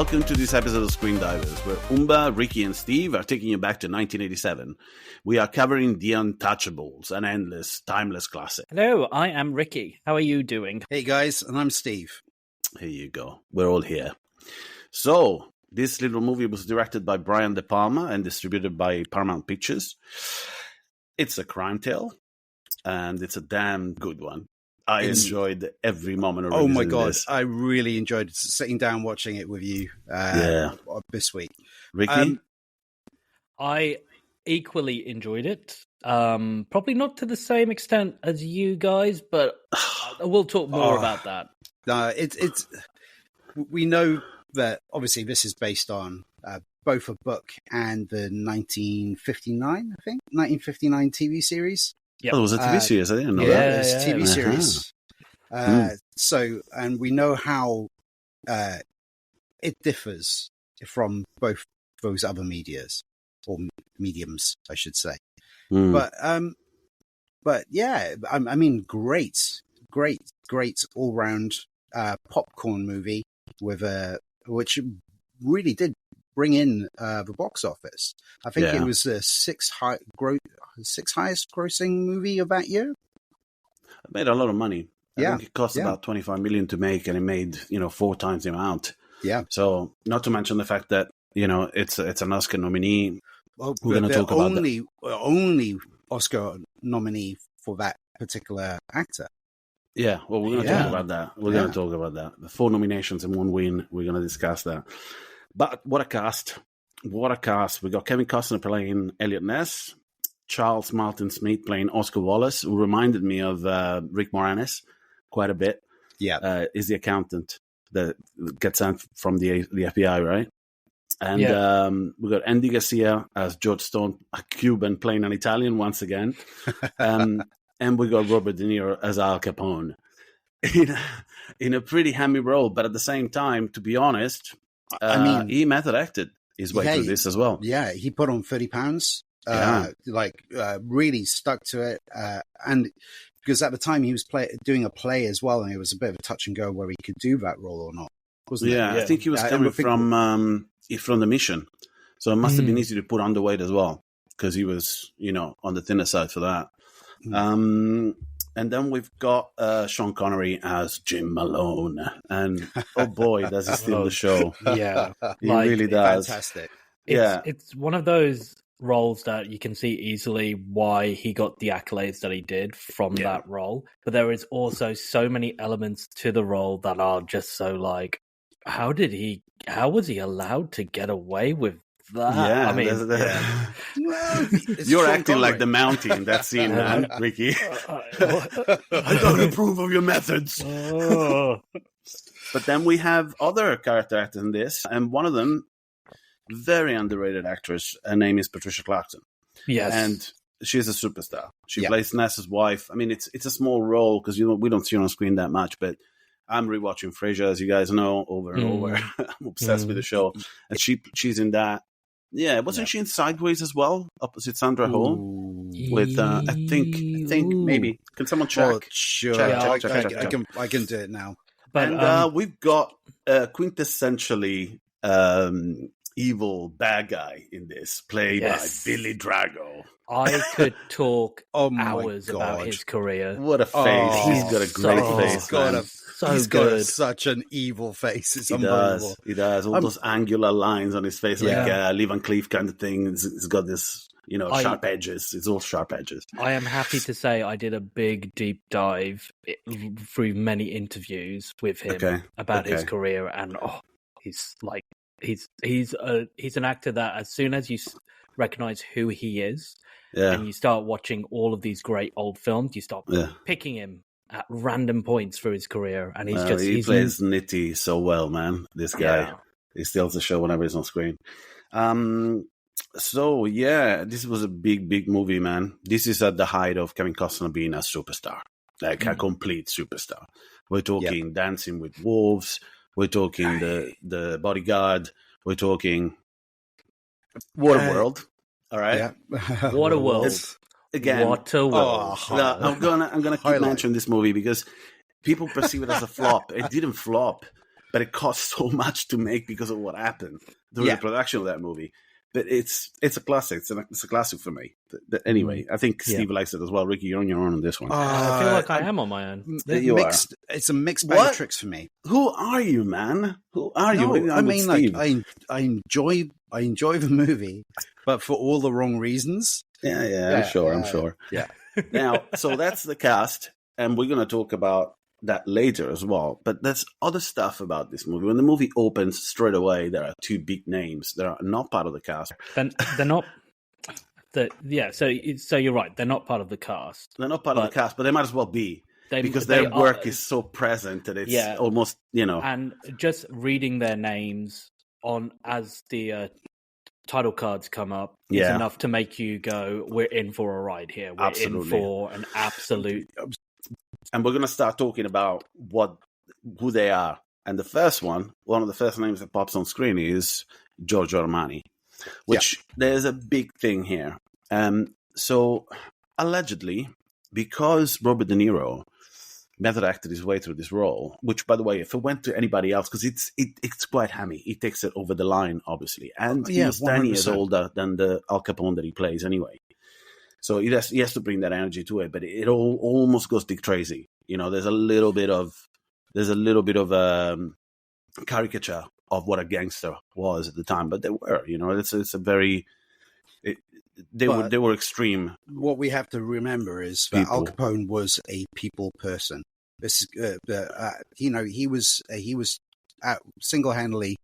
welcome to this episode of Screendivers, where Umba, Ricky, and Steve are taking you back to 1987. We are covering The Untouchables, an endless, timeless classic. Hello, I am Ricky. How are you doing? Hey guys, and I'm Steve. Here you go. We're all here. So, this little movie was directed by Brian De Palma and distributed by Paramount Pictures. It's a crime tale, and it's a damn good one. I enjoyed every moment of it. Oh my god, I really enjoyed sitting down watching it with you this week. Ricky? I equally enjoyed it. Probably not to the same extent as you guys, but we'll talk more about that. It's we know that obviously this is based on both a book and the 1959 TV series. Yep. Oh, it was a TV series. I didn't know that. Yeah, it's a TV series. So, and we know how it differs from both those other mediums, I should say. But yeah, I mean, great all-round popcorn movie with which really did bring in the box office. I think it was the sixth highest grossing movie of that year. It made a lot of money. I think it cost about $25 million to make, and it made 4 times the amount. Yeah. So, not to mention the fact that it's an Oscar nominee. Well, we're going to talk about that. Only Oscar nominee for that particular actor. Yeah, well, we're going to talk about that. We're going to talk about that. The 4 nominations and 1 win. We're going to discuss that. But what a cast. What a cast. We got Kevin Costner playing Elliot Ness, Charles Martin Smith playing Oscar Wallace, who reminded me of Rick Moranis quite a bit. Yeah. Is the accountant that gets sent from the FBI, right? And we got Andy Garcia as George Stone, a Cuban playing an Italian once again. And we got Robert De Niro as Al Capone in a pretty hammy role. But at the same time, to be honest, he method acted his way through this as well. Yeah, he put on 30 pounds, really stuck to it. And because at the time he was doing a play as well, and it was a bit of a touch and go where he could do that role or not, wasn't it? Yeah, I think he was coming from the Mission. So it must have been easy to put underweight as well, because he was, on the thinner side for that. And then we've got Sean Connery as Jim Malone. And, oh boy, does he steal the show. Yeah. He really does. Fantastic. It's one of those roles that you can see easily why he got the accolades that he did from that role. But there is also so many elements to the role that are just so like, how was he allowed to get away with that? Yeah, I mean, well, you're acting like the Mountie in that scene, man, Ricky. I don't approve of your methods. But then we have other character actors in this, and one of them, very underrated actress. Her name is Patricia Clarkson. Yes, and she's a superstar. She plays Ness's wife. I mean, it's a small role because we don't see her on screen that much, but I'm rewatching Frasier, as you guys know, over and over. I'm obsessed with the show, and she's in that. Yeah, wasn't she in Sideways as well, opposite Sandra Oh with I think maybe. Can someone check? Oh, sure, check. I can do it now. But, and we've got quintessentially evil bad guy in this, played by Billy Drago. I could talk hours about his career. What a face! He's got a great face. He's got such an evil face. It's unbelievable. He does. All those angular lines on his face, like Lee Van Cleef kind of thing. It's got this, sharp edges. It's all sharp edges. I am happy to say I did a big deep dive through many interviews with him about his career, and he's an actor that as soon as you recognize who he is, and you start watching all of these great old films, you start picking him at random points through his career, and he plays Nitty so well, man. This guy, he steals the show whenever he's on screen. So this was a big movie, man. This is at the height of Kevin Costner being a superstar, like a complete superstar. We're talking Dancing with Wolves. We're talking the Bodyguard. We're talking Waterworld. All right, Waterworld. Again, Waterworld. I'm gonna keep mentioning this movie because people perceive it as a flop. It didn't flop. but it cost so much to make because of what happened during the production of that movie. But it's a classic. It's a classic for me. But anyway, I think Steve likes it as well. Ricky, you're on your own on this one. I feel like I am on my own. It's a mixed bag of tricks for me. Who are you, man? Who are you? I mean, like, I enjoy the movie, but for all the wrong reasons. Yeah, I'm sure. Yeah. Now, so that's the cast, and we're going to talk about that later as well. But there's other stuff about this movie. When the movie opens, straight away there are two big names that are not part of the cast. They're not. So you're right. They're not part of the cast. They're not part of the cast, but they might as well be because their work is so present that it's almost And just reading their names on as the title cards come up is enough to make you go, "We're in for a ride here. We're in for an absolute." And we're going to start talking about who they are. And the first one of the first names that pops on screen is Giorgio Armani, which there's a big thing here. So allegedly, because Robert De Niro method acted his way through this role, which, by the way, if it went to anybody else, because it's quite hammy, he takes it over the line, obviously. And he's 10 years older than the Al Capone that he plays anyway. So he has to bring that energy to it, but it almost goes Dick Tracy. There's a little bit of caricature of what a gangster was at the time, but they were. It's a very they were extreme. What we have to remember is that Al Capone was a people person. This, he was single-handedly,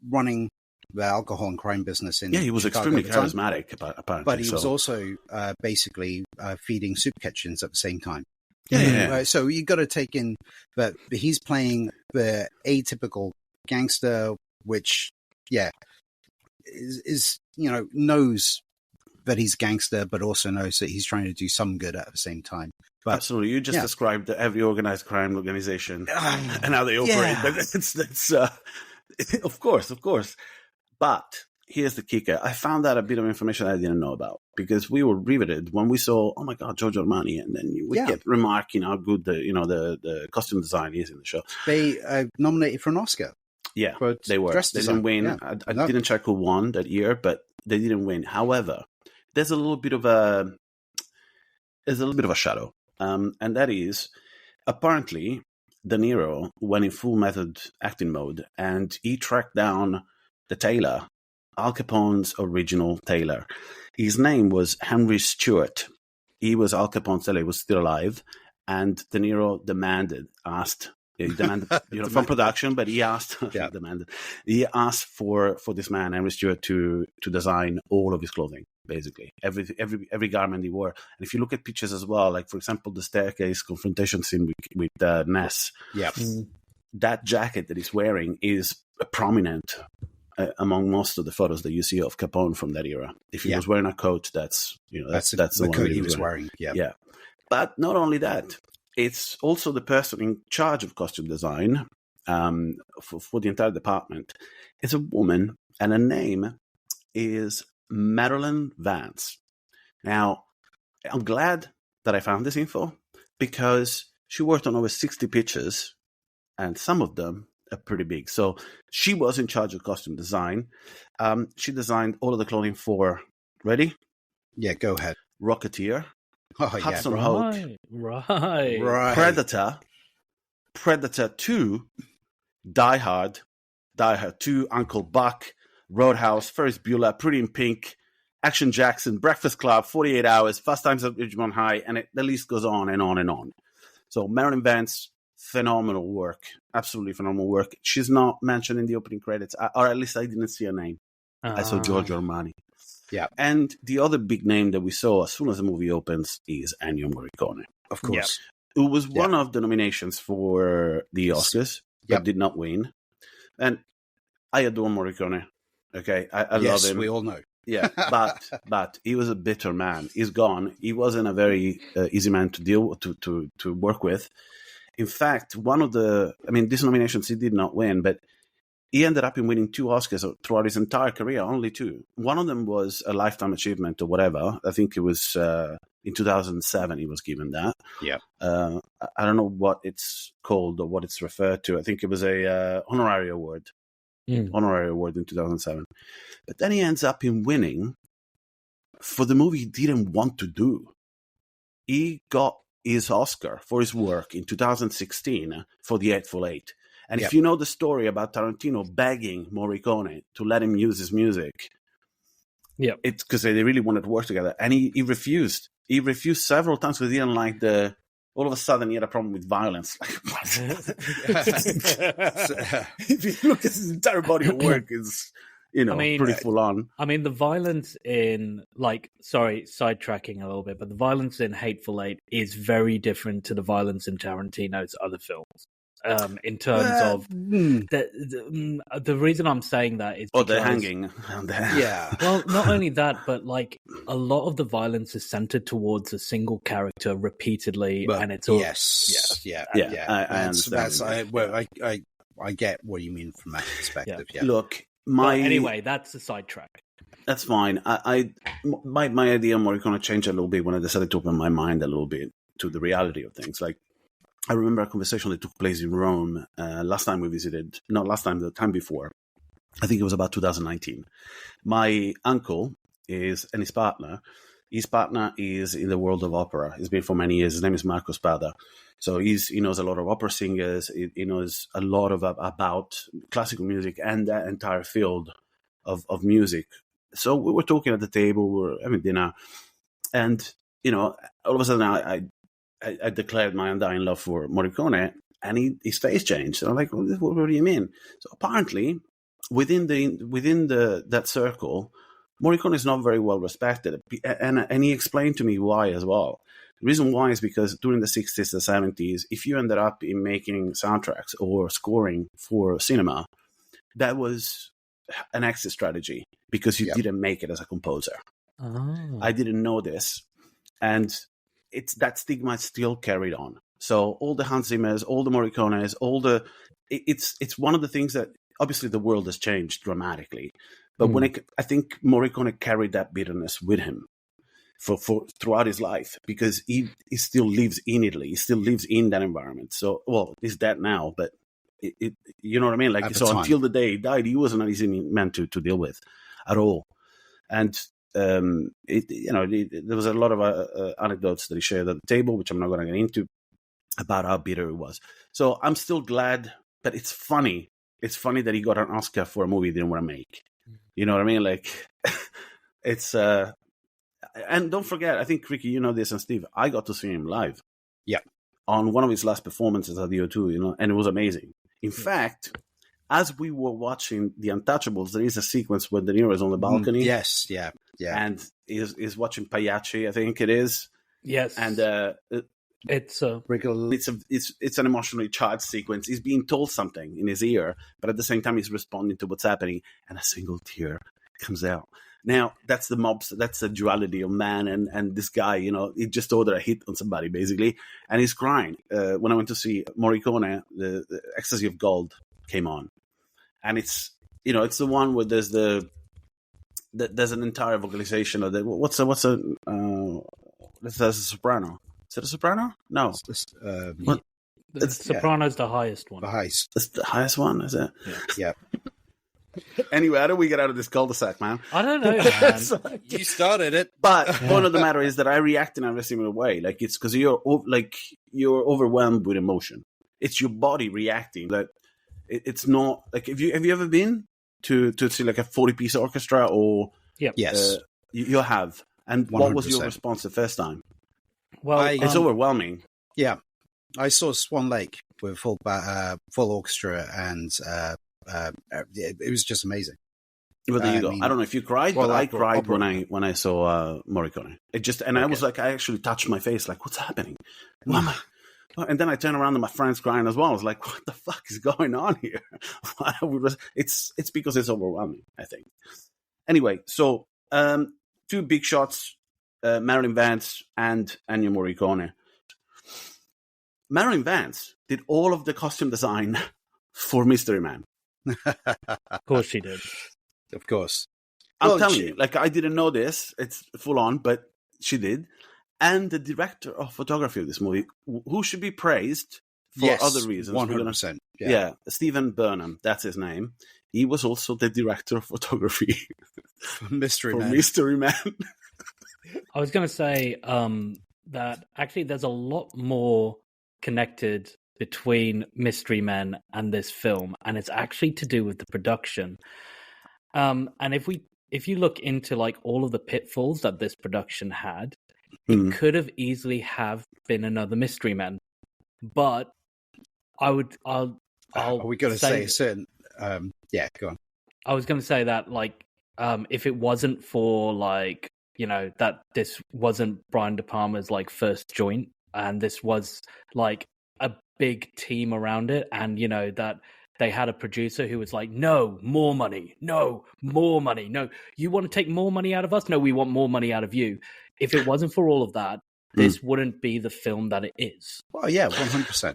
running the alcohol and crime business in he was Chicago extremely charismatic, apparently. But he was also basically feeding soup kitchens at the same time. So you got to take in that he's playing the atypical gangster, which is knows that he's gangster, but also knows that he's trying to do some good at the same time. But, absolutely, you just described every organized crime organization and how they operate. It's of course. But here's the kicker. I found out a bit of information I didn't know about because we were riveted when we saw, oh my God, Giorgio Armani. And then we kept remarking how good the costume design is in the show. They nominated for an Oscar. Yeah, they were. They didn't win. Yeah. I didn't check who won that year, but they didn't win. However, there's a little bit of a shadow. And that is apparently De Niro went in full method acting mode and he tracked down the tailor, Al Capone's original tailor. His name was Henry Stewart. He was Al Capone's tailor. He was still alive. And De Niro asked from production, but he asked, he asked for this man, Henry Stewart, to design all of his clothing, basically. Every garment he wore. And if you look at pictures as well, like, for example, the staircase confrontation scene with Ness, that jacket that he's wearing is prominent among most of the photos that you see of Capone from that era. If he was wearing a coat, that's the one coat he was wearing. Yeah. But not only that, it's also the person in charge of costume design for the entire department. It's a woman, and her name is Marilyn Vance. Now, I'm glad that I found this info because she worked on over 60 pictures, and some of them are pretty big. So she was in charge of costume design. She designed all of the clothing for, ready? Yeah, go ahead. Rocketeer, Hudson Hawk, right. Predator 2, Die Hard 2, Uncle Buck, Roadhouse, Ferris Bueller, Pretty in Pink, Action Jackson, Breakfast Club, 48 Hours, Fast Times at Ridgemont High, and the list goes on and on and on. So Marilyn Vance, phenomenal work, absolutely phenomenal work. She's not mentioned in the opening credits, or at least I didn't see her name. I saw Giorgio Armani. Yeah. And the other big name that we saw as soon as the movie opens is Ennio Morricone. Of course. Who was one of the nominations for the Oscars, but did not win. And I adore Morricone. Okay, I love him. We all know. Yeah, but he was a bitter man. He's gone. He wasn't a very easy man to deal to work with. In fact, these nominations he did not win, but he ended up in winning 2 Oscars throughout his entire career, only 2. One of them was a lifetime achievement or whatever. I think it was In 2007, he was given that. Yeah. I don't know what it's called or what it's referred to. I think it was a honorary award. Honorary award in 2007. But then he ends up in winning for the movie he didn't want to do. He got his Oscar for his work in 2016 for The Hateful Eight. And if you know the story about Tarantino begging Morricone to let him use his music, it's because they really wanted to work together. And he refused. He refused several times because he didn't like the... All of a sudden, he had a problem with violence. Like, what? If you look at his entire body of work, is pretty full on. I mean, the violence in sidetracking a little bit, but the violence in Hateful Eight is very different to the violence in Tarantino's other films. In terms of the reason I'm saying that is because, they're hanging. Yeah. Well, not only that, but like a lot of the violence is centered towards a single character repeatedly, and it's all I understand. I get what you mean from that perspective. Yeah. Look, anyway, that's the sidetrack. That's fine. My idea on Morricone changed a little bit when I decided to open my mind a little bit to the reality of things. Like, I remember a conversation that took place in Rome last time we visited. Not last time, the time before. I think it was about 2019. My uncle and his partner. His partner is in the world of opera. He's been for many years. His name is Marco Spada. So he knows a lot of opera singers. He knows a lot about classical music and that entire field of music. So we were talking at the table. We were having dinner. And, all of a sudden I declared my undying love for Morricone, and his face changed. So I'm like, what do you mean? So apparently, within that circle, Morricone is not very well respected, and he explained to me why as well. The reason why is because during the 60s and 70s, if you ended up in making soundtracks or scoring for cinema, that was an exit strategy because you didn't make it as a composer. Oh. I didn't know this, and that stigma is still carried on. So all the Hans Zimmers, all the Morricones, it's one of the things that obviously the world has changed dramatically. But I think Morricone carried that bitterness with him for throughout his life because he still lives in Italy. He still lives in that environment. So, he's dead now, but you know what I mean? Like, so until the day he died, he wasn't an easy man to deal with at all. And there was a lot of anecdotes that he shared at the table, which I'm not going to get into, about how bitter it was. So I'm still glad, but it's funny. It's funny that he got an Oscar for a movie he didn't want to make. You know what I mean? Like, it's and don't forget, I think, Ricky, you know this, and Steve, I got to see him live. Yeah. On one of his last performances at the O2, and it was amazing. In fact, as we were watching The Untouchables, there is a sequence where De Niro is on the balcony. Yes, yeah. And is watching Pagliacci, I think it is. Yes. And it's an emotionally charged sequence. He's being told something in his ear, but at the same time he's responding to what's happening, and a single tear comes out. Now, that's the duality of man and this guy, he just ordered a hit on somebody, basically, and he's crying. When I went to see Morricone, the Ecstasy of Gold came on. And it's the one where there's an entire vocalization of there's a soprano. Is it a soprano? No. The soprano's the highest one. The highest. It's the highest one, is it? Yeah. Anyway, how do we get out of this cul-de-sac, man? I don't know, man. You started it. But point of the matter is that I react in a very similar way. Like, it's because you're overwhelmed with emotion. It's your body reacting. Like, it's not like, have you ever been to see like a 40-piece orchestra or? Yep. Yes. You have. And 100%. What was your response the first time? Well, it's overwhelming. Yeah, I saw Swan Lake with full orchestra, and it was just amazing. Well, there you go. I don't know if you cried, but I cried when I saw Morricone. I was like, I actually touched my face, like, what's happening? Why am I? And then I turned around and my friend's crying as well. I was like, what the fuck is going on here? It's because it's overwhelming, I think. Anyway, so two big shots. Marilyn Vance and Ennio Morricone. Marilyn Vance did all of the costume design for Mystery Man. Of course she did. Of course. I'm telling you, like, I didn't know this. It's full on, but she did. and the director of photography of this movie, who should be praised for other reasons. 100%. Yeah, Stephen Burnham, that's his name. He was also the director of photography for Mystery Man. Mystery Man. I was going to say that actually there's a lot more connected between Mystery Men and this film, and it's actually to do with the production. And if you look into like all of the pitfalls that this production had, it could have easily have been another Mystery Men. But are we going to say a certain? Yeah, go on. I was going to say that like if it wasn't for like that this wasn't Brian De Palma's like first joint, and this was like a big team around it, and that they had a producer who was like, no, more money, no, more money, no, you want to take more money out of us? No, we want more money out of you. If it wasn't for all of that, this wouldn't be the film that it is. Well, yeah, 100%.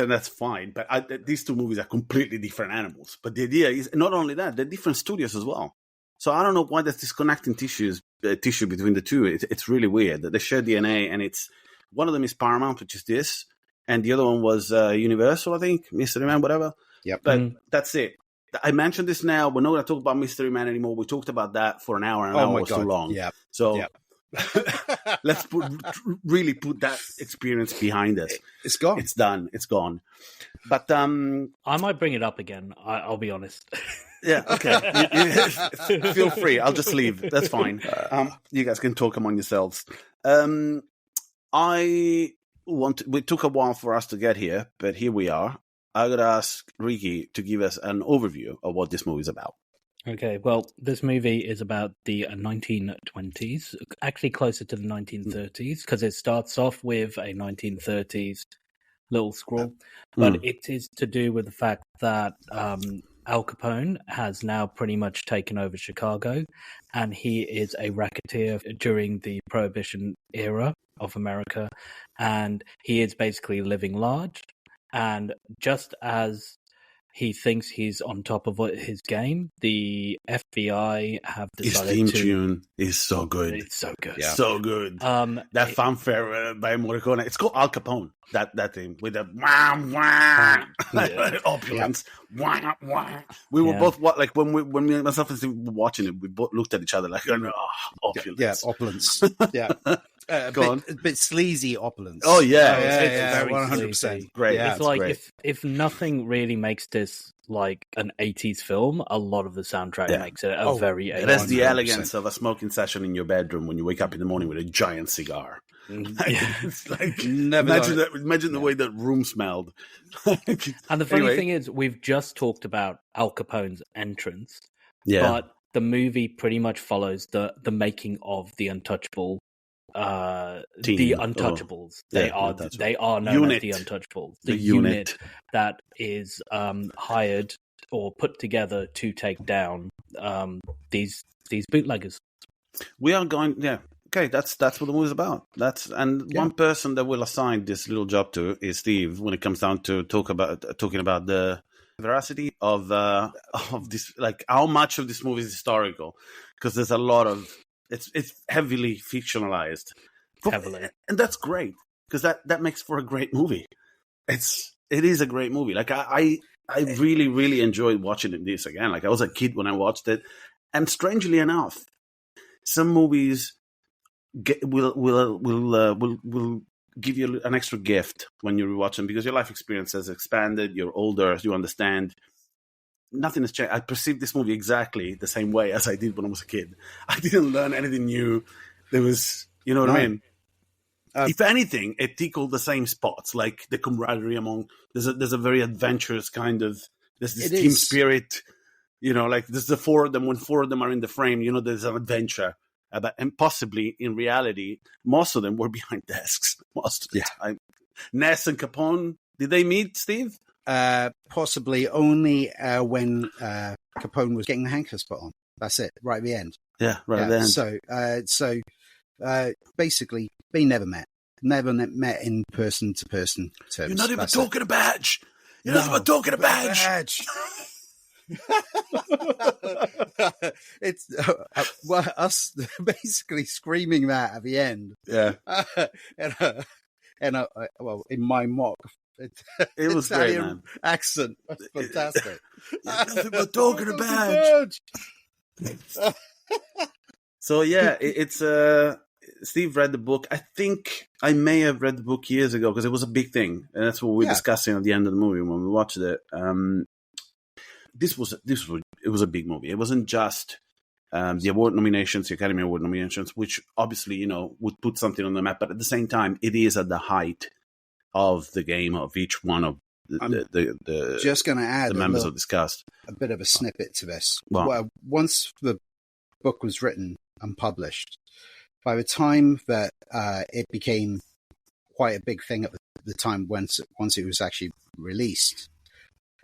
And that's fine, but these two movies are completely different animals. But the idea is not only that, they're different studios as well. So I don't know why there's this connecting tissue between the two. It's really weird that they share DNA, and it's one of them is Paramount, which is this, and the other one was Universal, I think, Mystery Man, whatever. Yep. But that's it. I mentioned this now. We're not going to talk about Mystery Man anymore. We talked about that for an hour, and an hour was too long. Yeah. So let's really put that experience behind us. It's gone. It's done. It's gone. But I might bring it up again. I'll be honest. Yeah, okay. Feel free. I'll just leave. That's fine. You guys can talk among yourselves. It took a while for us to get here, but here we are. I got to ask Ricky to give us an overview of what this movie is about. Okay, well, this movie is about the 1920s, actually closer to the 1930s, because it starts off with a 1930s little scroll, but it is to do with the fact that Al Capone has now pretty much taken over Chicago, and he is a racketeer during the Prohibition era of America, and he is basically living large, and just as he thinks he's on top of his game, the FBI have decided his theme tune is so good. It's so good. Yeah. So good. That fanfare by Morricone. It's called Al Capone, that thing, with the opulence. Yeah. We were both, when me and myself were watching it, we both looked at each other like, opulence. Yeah, opulence. Yeah. A bit sleazy opulence. Oh, yeah. It's very 100%. Great. Yeah, it's like great. if nothing really makes this like an 80s film, a lot of the soundtrack makes it a very 80s. It has the elegance of a smoking session in your bedroom when you wake up in the morning with a giant cigar. It's like, imagine the way that room smelled. And the funny thing is, we've just talked about Al Capone's entrance, but the movie pretty much follows the making of the Untouchable. The Untouchables. They are known as the Untouchables. The unit that is hired or put together to take down these bootleggers. We are going. Yeah. Okay, that's what the movie's about. One person that we'll assign this little job to is Steve when it comes down to talking about the veracity of this, like how much of this movie is historical, because there's a lot of it's heavily fictionalized. Heavily. And that's great, because that makes for a great movie. It is a great movie. Like I really, really enjoyed watching this again. Like I was a kid when I watched it, and strangely enough, some movies will give you an extra gift when you rewatch them, because your life experience has expanded. You're older, you understand. Nothing has changed. I perceived this movie exactly the same way as I did when I was a kid. I didn't learn anything new. There was, you know what I mean? If anything, it tickled the same spots, like the camaraderie among. There's a very adventurous kind of. There's this team spirit, like there's the four of them. When four of them are in the frame, there's an adventure. And possibly in reality, most of them were behind desks most of the time. Ness and Capone, did they meet, Steve? Possibly only when Capone was getting the handcuffs put on. That's it, right at the end. Yeah, right at the end. So basically, they never met. Never met in person-to-person terms. You're not even talking a badge. You're not even talking a badge. It's us basically screaming that at the end. Yeah. Well, in my mock It was great, man. accent. That's fantastic. Nothing but talking about. So yeah, it's Steve read the book. I think I may have read the book years ago because it was a big thing, and that's what we were discussing at the end of the movie when we watched it. It was a big movie. It wasn't just the award nominations, the Academy Award nominations, which obviously would put something on the map, but at the same time, it is at the height of the game of each one of the just going to add the members of this cast. A bit of a snippet to this. Well, once the book was written and published, by the time that it became quite a big thing at the time once it was actually released,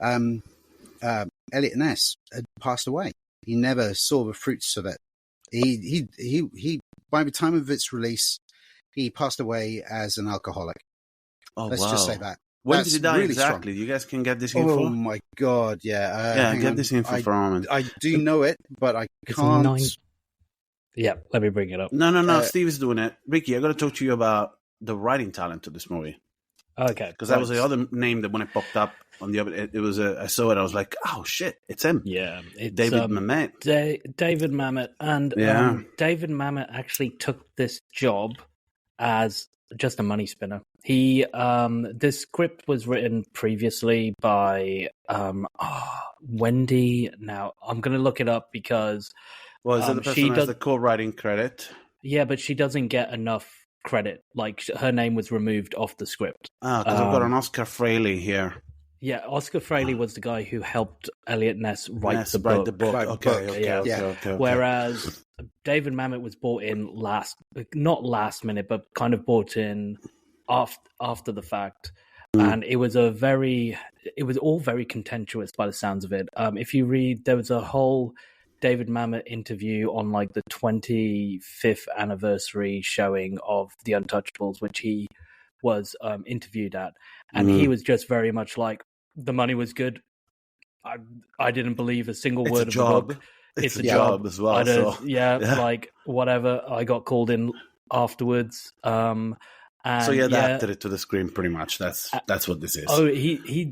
Elliot Ness had passed away. He never saw the fruits of it. He by the time of its release, he passed away as an alcoholic. Oh, Let's just say that. When That's did he die really exactly? strong. You guys can get this info? Oh my God, yeah. Yeah, get this info for a moment. I do know it, but I can't. Yeah, let me bring it up. No. Steve is doing it. Ricky, I got to talk to you about the writing talent of this movie. Okay, because that was the other name that when it popped up on the other, it was I saw it. I was like, oh shit, it's him. Yeah, it's David Mamet. David Mamet, and David Mamet actually took this job as just a money spinner. He this script was written previously by Wendy. Now I'm going to look it up because is that the person who has the co-writing credit? Yeah, but she doesn't get enough credit. Like her name was removed off the script. Because I've got an Oscar Fraley here. Yeah, Oscar Fraley was the guy who helped Elliot Ness write the book. Okay. Whereas David Mamet was brought in not last minute, but kind of brought in after the fact. And it was all very contentious by the sounds of it. If you read, there was a whole David Mamet interview on like the 25th anniversary showing of The Untouchables, which he was interviewed at. And he was just very much like, the money was good. I didn't believe a single word of the book. It's a job as well. Like whatever. I got called in afterwards. And so he adapted it to the screen pretty much. That's what this is. Oh, he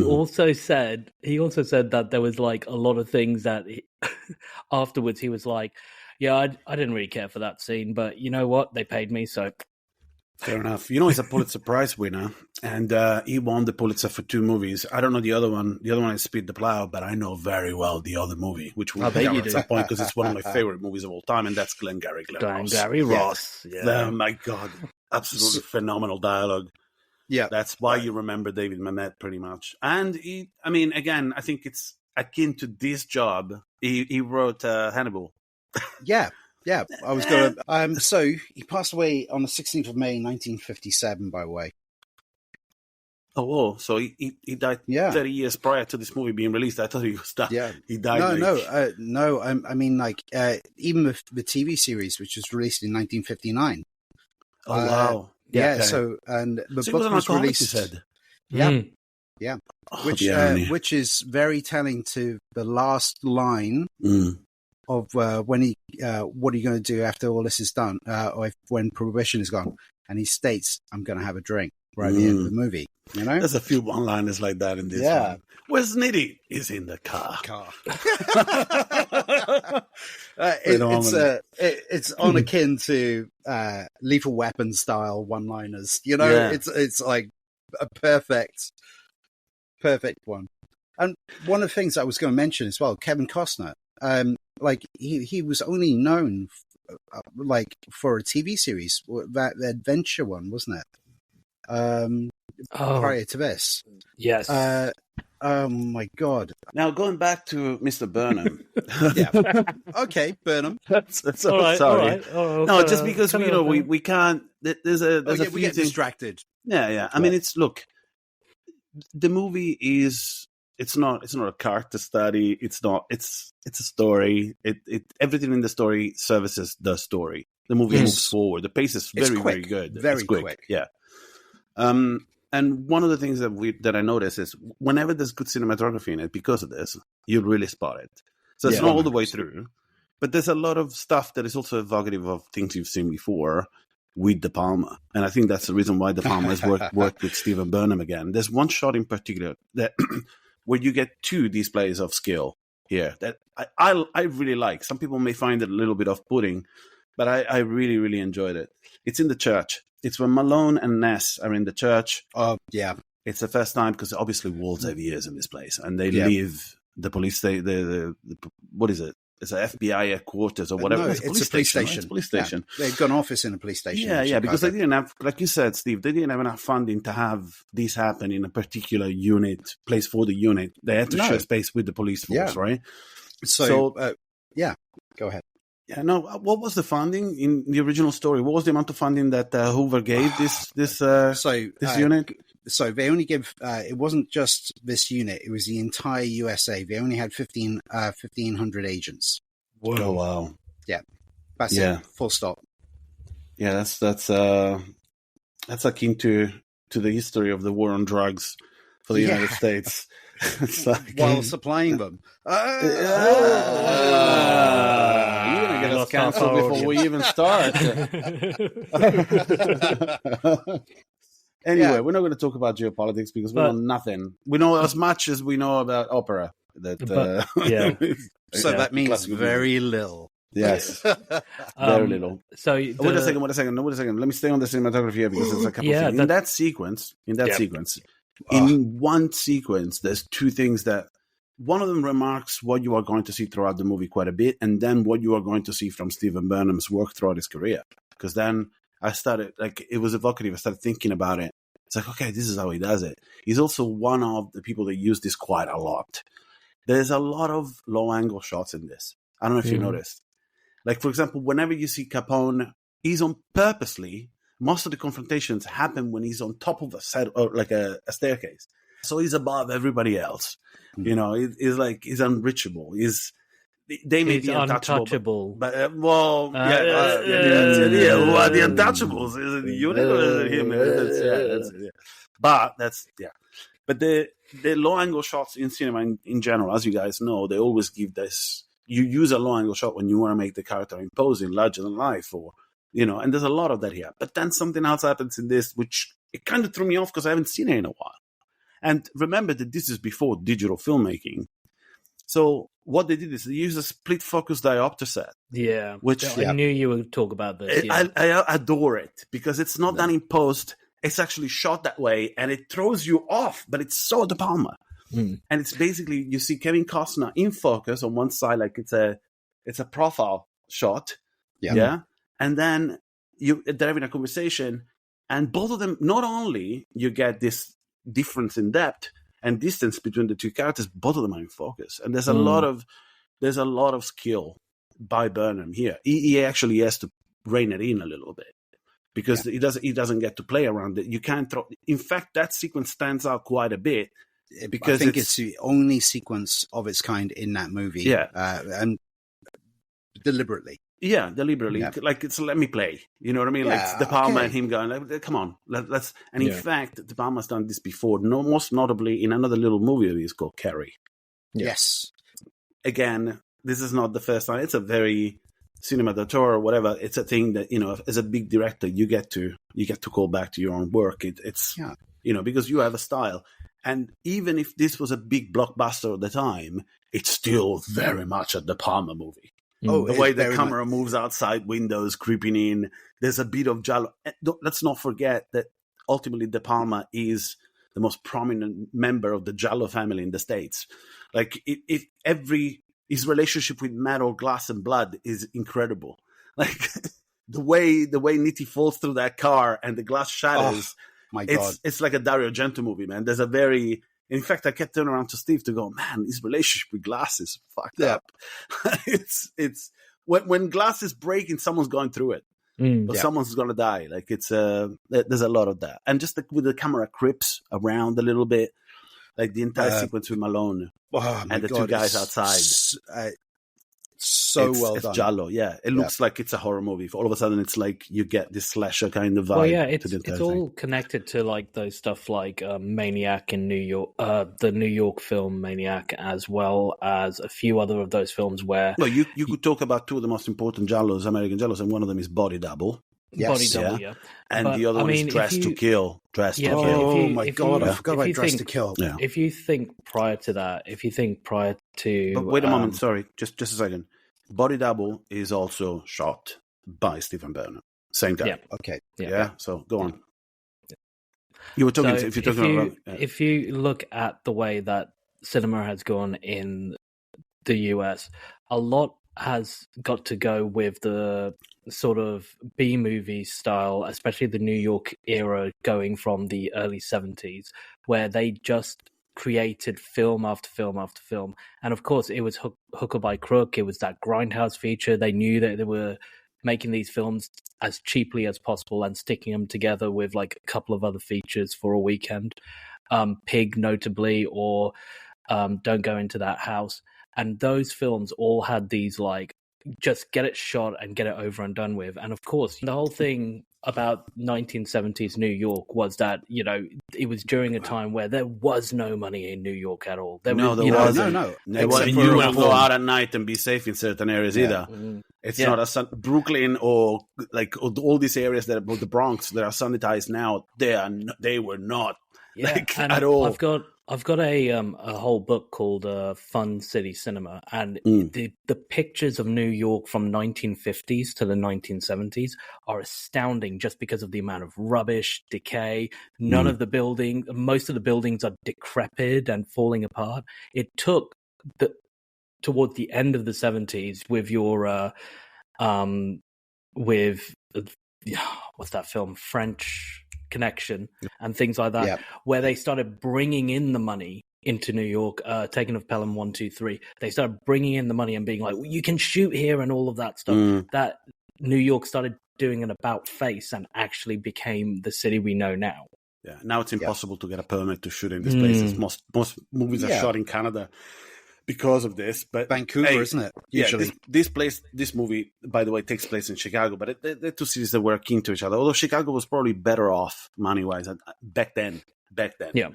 also said that there was like a lot of things that afterwards he was like, yeah, I didn't really care for that scene, but you know what? They paid me, so fair enough. He's a Pulitzer Prize winner, and he won the Pulitzer for 2 movies. I don't know the other one. The other one is Speed the Plow, but I know very well the other movie, which we'll cover at some point because it's one of my favorite movies of all time, and that's Glengarry Glen Ross. Yeah. Oh my God, absolutely phenomenal dialogue. Yeah, that's why you remember David Mamet pretty much. And again, I think it's akin to this job. He wrote Hannibal. Yeah, I was going to... so, he passed away on the 16th of May, 1957, by the way. Oh, whoa. So he died 30 years prior to this movie being released. I thought he was done. Yeah. He died. No. I mean, like, even the TV series, which was released in 1959. Oh, wow. Yeah, okay. So, and the book was released... You said. Yeah. Oh, which is very telling to the last line... of when he, what are you going to do after all this is done, or when prohibition is gone? And he states, I'm going to have a drink right at the end of the movie. You know? There's a few one-liners like that in this one. Where's Nitty? He's in the car. It's on akin to Lethal Weapon style one-liners. You know, it's like a perfect one. And one of the things I was going to mention as well, Kevin Costner. Like he was only known for a TV series, that adventure one, wasn't it? Prior to this, yes. Oh my God! Now going back to Mr. Burnham. Okay, Burnham. That's all right. Sorry. All right. No, just because we can't. There's a we few get things. Distracted. Yeah. I mean, the movie is. It's not a character study. It's not. It's a story. Everything in the story services the story. The movie moves forward. The pace is very good. Very quick. Yeah. And one of the things that I notice is whenever there's good cinematography in it, because of this, you really spot it. So it's not all the way through, but there's a lot of stuff that is also evocative of things you've seen before with De Palma. And I think that's the reason why De Palma has worked with Stephen Burnham again. There's one shot in particular that where you get two displays of skill here that I really like. Some people may find it a little bit off-putting, but I really, really enjoyed it. It's in the church. It's when Malone and Ness are in the church. Oh, yeah. It's the first time, because obviously walls have ears in this place, and they leave the police station. The what is it? It's an FBI headquarters or whatever. No, it's a police station. Right? It's a police station. Yeah. They've got an office in a police station. Yeah, because they didn't have, like you said, Steve, they didn't have enough funding to have this happen in a particular place for the unit. They had to share space with the police force, right? So go ahead. Yeah, no. What was the funding in the original story? What was the amount of funding that Hoover gave this unit? So they only give. It wasn't just this unit; it was the entire USA. They only had 1,500 agents. Whoa! Oh, wow! Yeah, that's it. Full stop. Yeah, that's akin to the history of the war on drugs for the United States. It's like, while supplying them. You're gonna get us cancelled before we even start. Anyway, we're not going to talk about geopolitics because we know nothing. We know as much as we know about opera. So that means very little. Yes, very little. So wait a second. Let me stay on the cinematography here because there's a couple of things. In that sequence, in one sequence, there's two things that one of them remarks what you are going to see throughout the movie quite a bit, and then what you are going to see from Stephen Burnham's work throughout his career. Because then I started, it was evocative. I started thinking about it. It's like, okay, this is how he does it. He's also one of the people that use this quite a lot. There's a lot of low-angle shots in this. I don't know if you noticed. Like, for example, whenever you see Capone, he's on purposely, most of the confrontations happen when he's on top of a set or like a staircase. So he's above everybody else. You know, he's like, he's unreachable. They may be untouchable. But, who are the Untouchables? Is it the unit or is it him? But But the low-angle shots in cinema in general, as you guys know, they always give this. You use a low-angle shot when you want to make the character imposing, larger than life, or and there's a lot of that here. But then something else happens in this, which it kind of threw me off because I haven't seen it in a while. And remember that this is before digital filmmaking. So what they did is they used a split focus diopter set. Yeah, which I knew you would talk about this. I adore it because it's not done in post. It's actually shot that way, and it throws you off. But it's so De Palma, and it's basically you see Kevin Costner in focus on one side, like it's a profile shot, and then they're having a conversation, and both of them not only you get this difference in depth and distance between the two characters, both of them are in focus, and there's a lot of skill by Burnham here. He actually has to rein it in a little bit because he doesn't get to play around it. You can't throw. In fact, that sequence stands out quite a bit because I think it's the only sequence of its kind in that movie. And deliberately. Yeah, deliberately. Like it's let me play. You know what I mean? Like De Palma and him going, like, come on, let's. And in fact, De Palma's done this before. Most notably in another little movie of his called Carrie. Yes. Again, this is not the first time. It's a very cinematographer or whatever. It's a thing that as a big director, you get to call back to your own work. It's because you have a style. And even if this was a big blockbuster at the time, it's still very much a De Palma movie. Oh, the way the camera moves outside windows, creeping in. There's a bit of giallo. Let's not forget that ultimately De Palma is the most prominent member of the giallo family in the States. Like his relationship with metal, glass, and blood is incredible. Like the way Nitti falls through that car and the glass shatters. Oh, my God, it's like a Dario Argento movie, man. In fact, I kept turning around to Steve to go, man, his relationship with glass is fucked up. it's when glass is breaking, someone's going through it, or someone's going to die. Like there's a lot of that, and just with the camera creeps around a little bit, like the entire sequence with Malone and the two guys outside. so well it's done. giallo. Yeah, it looks like it's a horror movie. All of a sudden, it's like you get this slasher kind of vibe. Well, yeah, to the entire it's all thing. connected to like those stuff like Maniac in New York, the New York film Maniac, as well as a few other of those films where. Well, you could talk about two of the most important giallos, American giallos, and one of them is Body Double. Yes. Body Double, yeah. And But, the other I one is mean, Dress to Kill. Dress to Yeah, Kill. but Oh if my you- god, I if forgot about you Dress think- to Kill. Yeah. If you think prior to that, But wait a moment, sorry, just a second. Body Double is also shot by Stephen Burnham. Same guy. Yeah. Okay. Yeah. So go on. You were talking. So if you're talking about, if you look at the way that cinema has gone in the US, a lot has got to go with the sort of B-movie style, especially the New York era going from the early 70s, where they just created film after film after film. And of course, it was hook or by crook. It was that Grindhouse feature. They knew that they were making these films as cheaply as possible and sticking them together with like a couple of other features for a weekend. Pig, notably, or Don't Go Into That House. And those films all had these like, just get it shot and get it over and done with. And of course, the whole thing about 1970s New York was that, you know, it was during a time where there was no money in New York at all. There no, was, there you know, wasn't. no. There Except wasn't. for You a wouldn't go film. out at night and be safe in certain areas either. It's Yeah. not a Brooklyn or like all these areas that the Bronx that are sanitized now. They were not like and at all. I've got a whole book called Fun City Cinema, and the pictures of New York from 1950s to the 1970s are astounding just because of the amount of rubbish, decay. Most of the buildings are decrepit and falling apart. It took toward the end of the 70s with your what's that film, French Connection and things like that, where they started bringing in the money into New York, taking of Pelham 1, 2, 3. They started bringing in the money and being like, well, you can shoot here and all of that stuff. That New York started doing an about face and actually became the city we know now. Yeah, now it's impossible to get a permit to shoot in these places. Most movies are shot in Canada because of this. But Vancouver, isn't it? Usually. Yeah, this movie, by the way, takes place in Chicago, but they're two cities that were akin to each other. Although Chicago was probably better off money-wise back then. Yeah.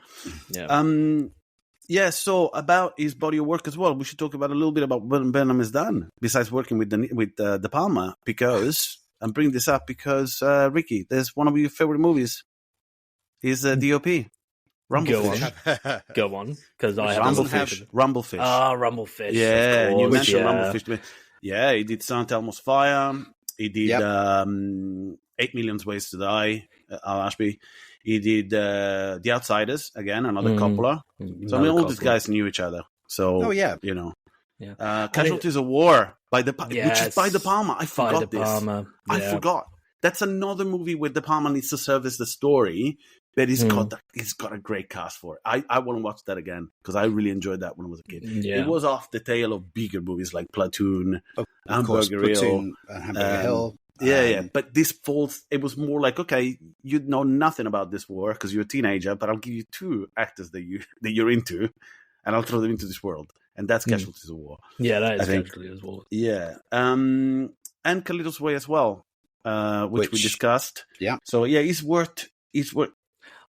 So about his body of work as well, we should talk about a little bit about what Burnham has done besides working with De Palma. Because I'm bringing this up because Ricky, there's one of your favorite movies. Is DOP. Rumblefish. Go on, because I have Rumblefish. Rumblefish. Yeah, and you mentioned yeah. Rumblefish to me. Yeah, he did St. Elmo's Fire. He did 8 Million Ways to Die, Al Ashby. He did The Outsiders, again, another Coppola. So, I mean, all these guys knew each other. So, you know. Yeah. Casualties of War, which is by De Palma. I forgot De Palma. I forgot. That's another movie where De Palma needs to service the story, but he's got a great cast for it. I want to watch that again because I really enjoyed that when I was a kid. Yeah. It was off the tail of bigger movies like Platoon, Hamburger Hill. Yeah. But this falls. It was more like, okay, you know nothing about this war because you're a teenager, but I'll give you two actors that you're into, and I'll throw them into this world, and that's Casualties of War. Yeah, that is Casualties of War. Yeah, and Carlito's Way as well. Which we discussed. Yeah. So he's worth.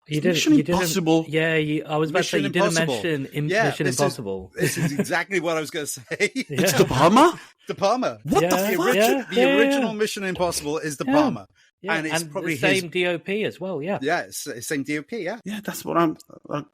Mission Impossible. I was about to say you didn't mention Mission Impossible. This is exactly what I was going to say. It's De Palma. De Palma. What the fuck? The original Mission Impossible is De Palma. Yeah, and it's probably the same DOP as well. Yeah. Yeah, it's the same DOP. Yeah. Yeah, that's what I'm.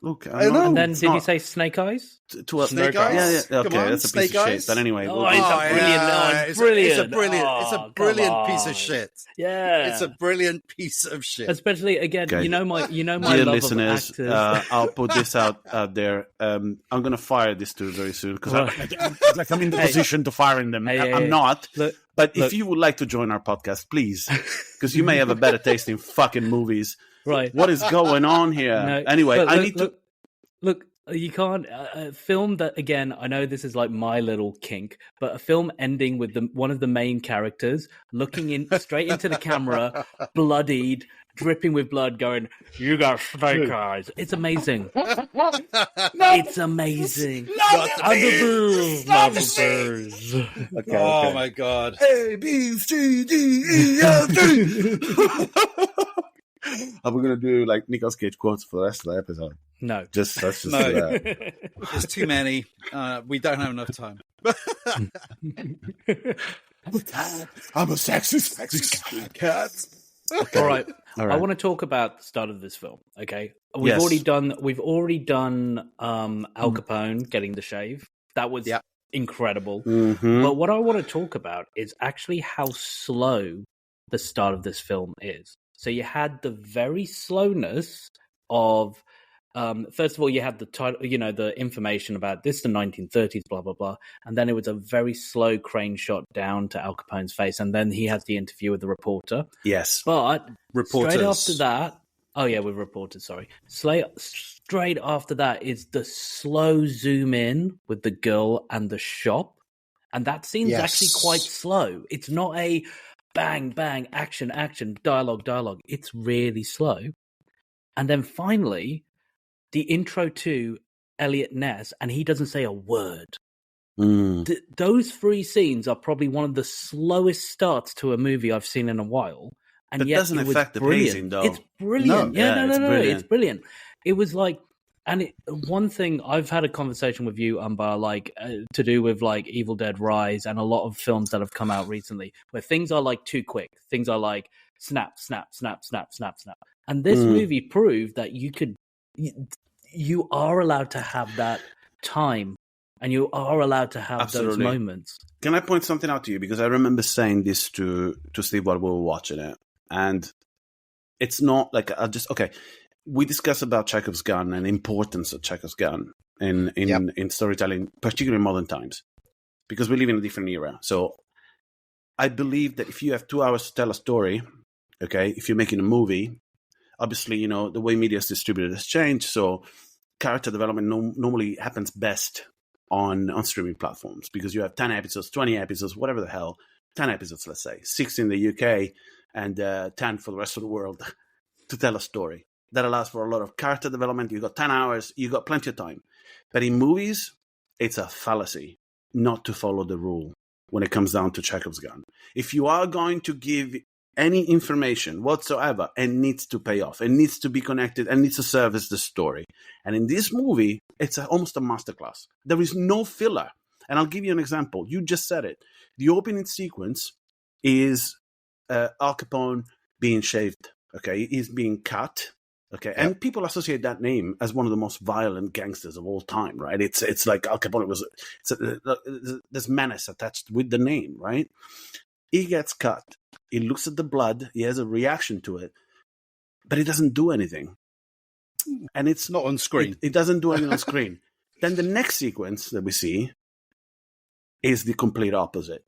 Look, I know. And then did you say Snake Eyes? Snake Eyes? Yeah. Okay, Come on, that's a piece Snake of Eyes? shit. But anyway, It's brilliant. It's a brilliant piece of shit. Yeah, it's a brilliant piece of shit. Especially again, okay. you know my Dear love listeners, of actors. I'll put this out there. I'm going to fire this too very soon because I'm in the position to firing them. I'm not. But if you would like to join our podcast, please, because you may have a better taste in fucking movies. Right? What is going on here? No, anyway, I need to look. You can't film that again. I know this is like my little kink, but a film ending with one of the main characters looking straight into the camera, bloodied, dripping with blood, going, "You got snake eyes." It's amazing. It's amazing. Not the bees. Okay, Oh my god. A, B, C, D, E, F, G. Are we going to do like Nicolas Cage quotes for the rest of the episode? No. Let's just No. do that. There's too many. We don't have enough time. I'm a sexy cat. Okay. All right. I want to talk about the start of this film. Okay, we've already done Al Capone getting the shave. That was incredible. Mm-hmm. But what I want to talk about is actually how slow the start of this film is. So you had the very slowness of, first of all, you had the title, the information about this, the 1930s, blah, blah, blah. And then it was a very slow crane shot down to Al Capone's face. And then he has the interview with the reporter. Yes. But Reporters. straight after that, with reporters, sorry. Straight after that is the slow zoom in with the girl and the shop. And that scene's actually quite slow. It's not a bang, bang, action, action, dialogue. It's really slow. And then finally, the intro to Elliot Ness, and he doesn't say a word. Those three scenes are probably one of the slowest starts to a movie I've seen in a while. And that yet doesn't affect the pacing, though. It's brilliant. No. It's brilliant. It was like, one thing, I've had a conversation with you, Umba, to do with like Evil Dead Rise and a lot of films that have come out recently where things are like too quick. Things are like snap, snap, snap, snap, snap, snap. And this movie proved that you are allowed to have that time and you are allowed to have those moments. Can I point something out to you? Because I remember saying this to Steve while we were watching it. And it's not like we discussed about Chekhov's gun and the importance of Chekhov's gun in storytelling, particularly in modern times, because we live in a different era. So I believe that if you have 2 hours to tell a story, if you're making a movie, obviously, the way media is distributed has changed. So character development normally happens best on streaming platforms because you have 10 episodes, 20 episodes, whatever the hell, 10 episodes, let's say, 6 in the UK and 10 for the rest of the world to tell a story. That allows for a lot of character development. You got 10 hours, you got plenty of time. But in movies, it's a fallacy not to follow the rule when it comes down to Chekhov's gun. If you are going to give any information whatsoever, it needs to pay off. It needs to be connected and needs to service the story. And in this movie, it's almost a masterclass. There is no filler. And I'll give you an example. You just said it. The opening sequence is Al Capone being shaved. He's being cut. And people associate that name as one of the most violent gangsters of all time, right? It's like Al Capone was. There's menace attached with the name, right? He gets cut. He looks at the blood. He has a reaction to it, but he doesn't do anything. And it's not on screen. It doesn't do anything on screen. Then the next sequence that we see is the complete opposite.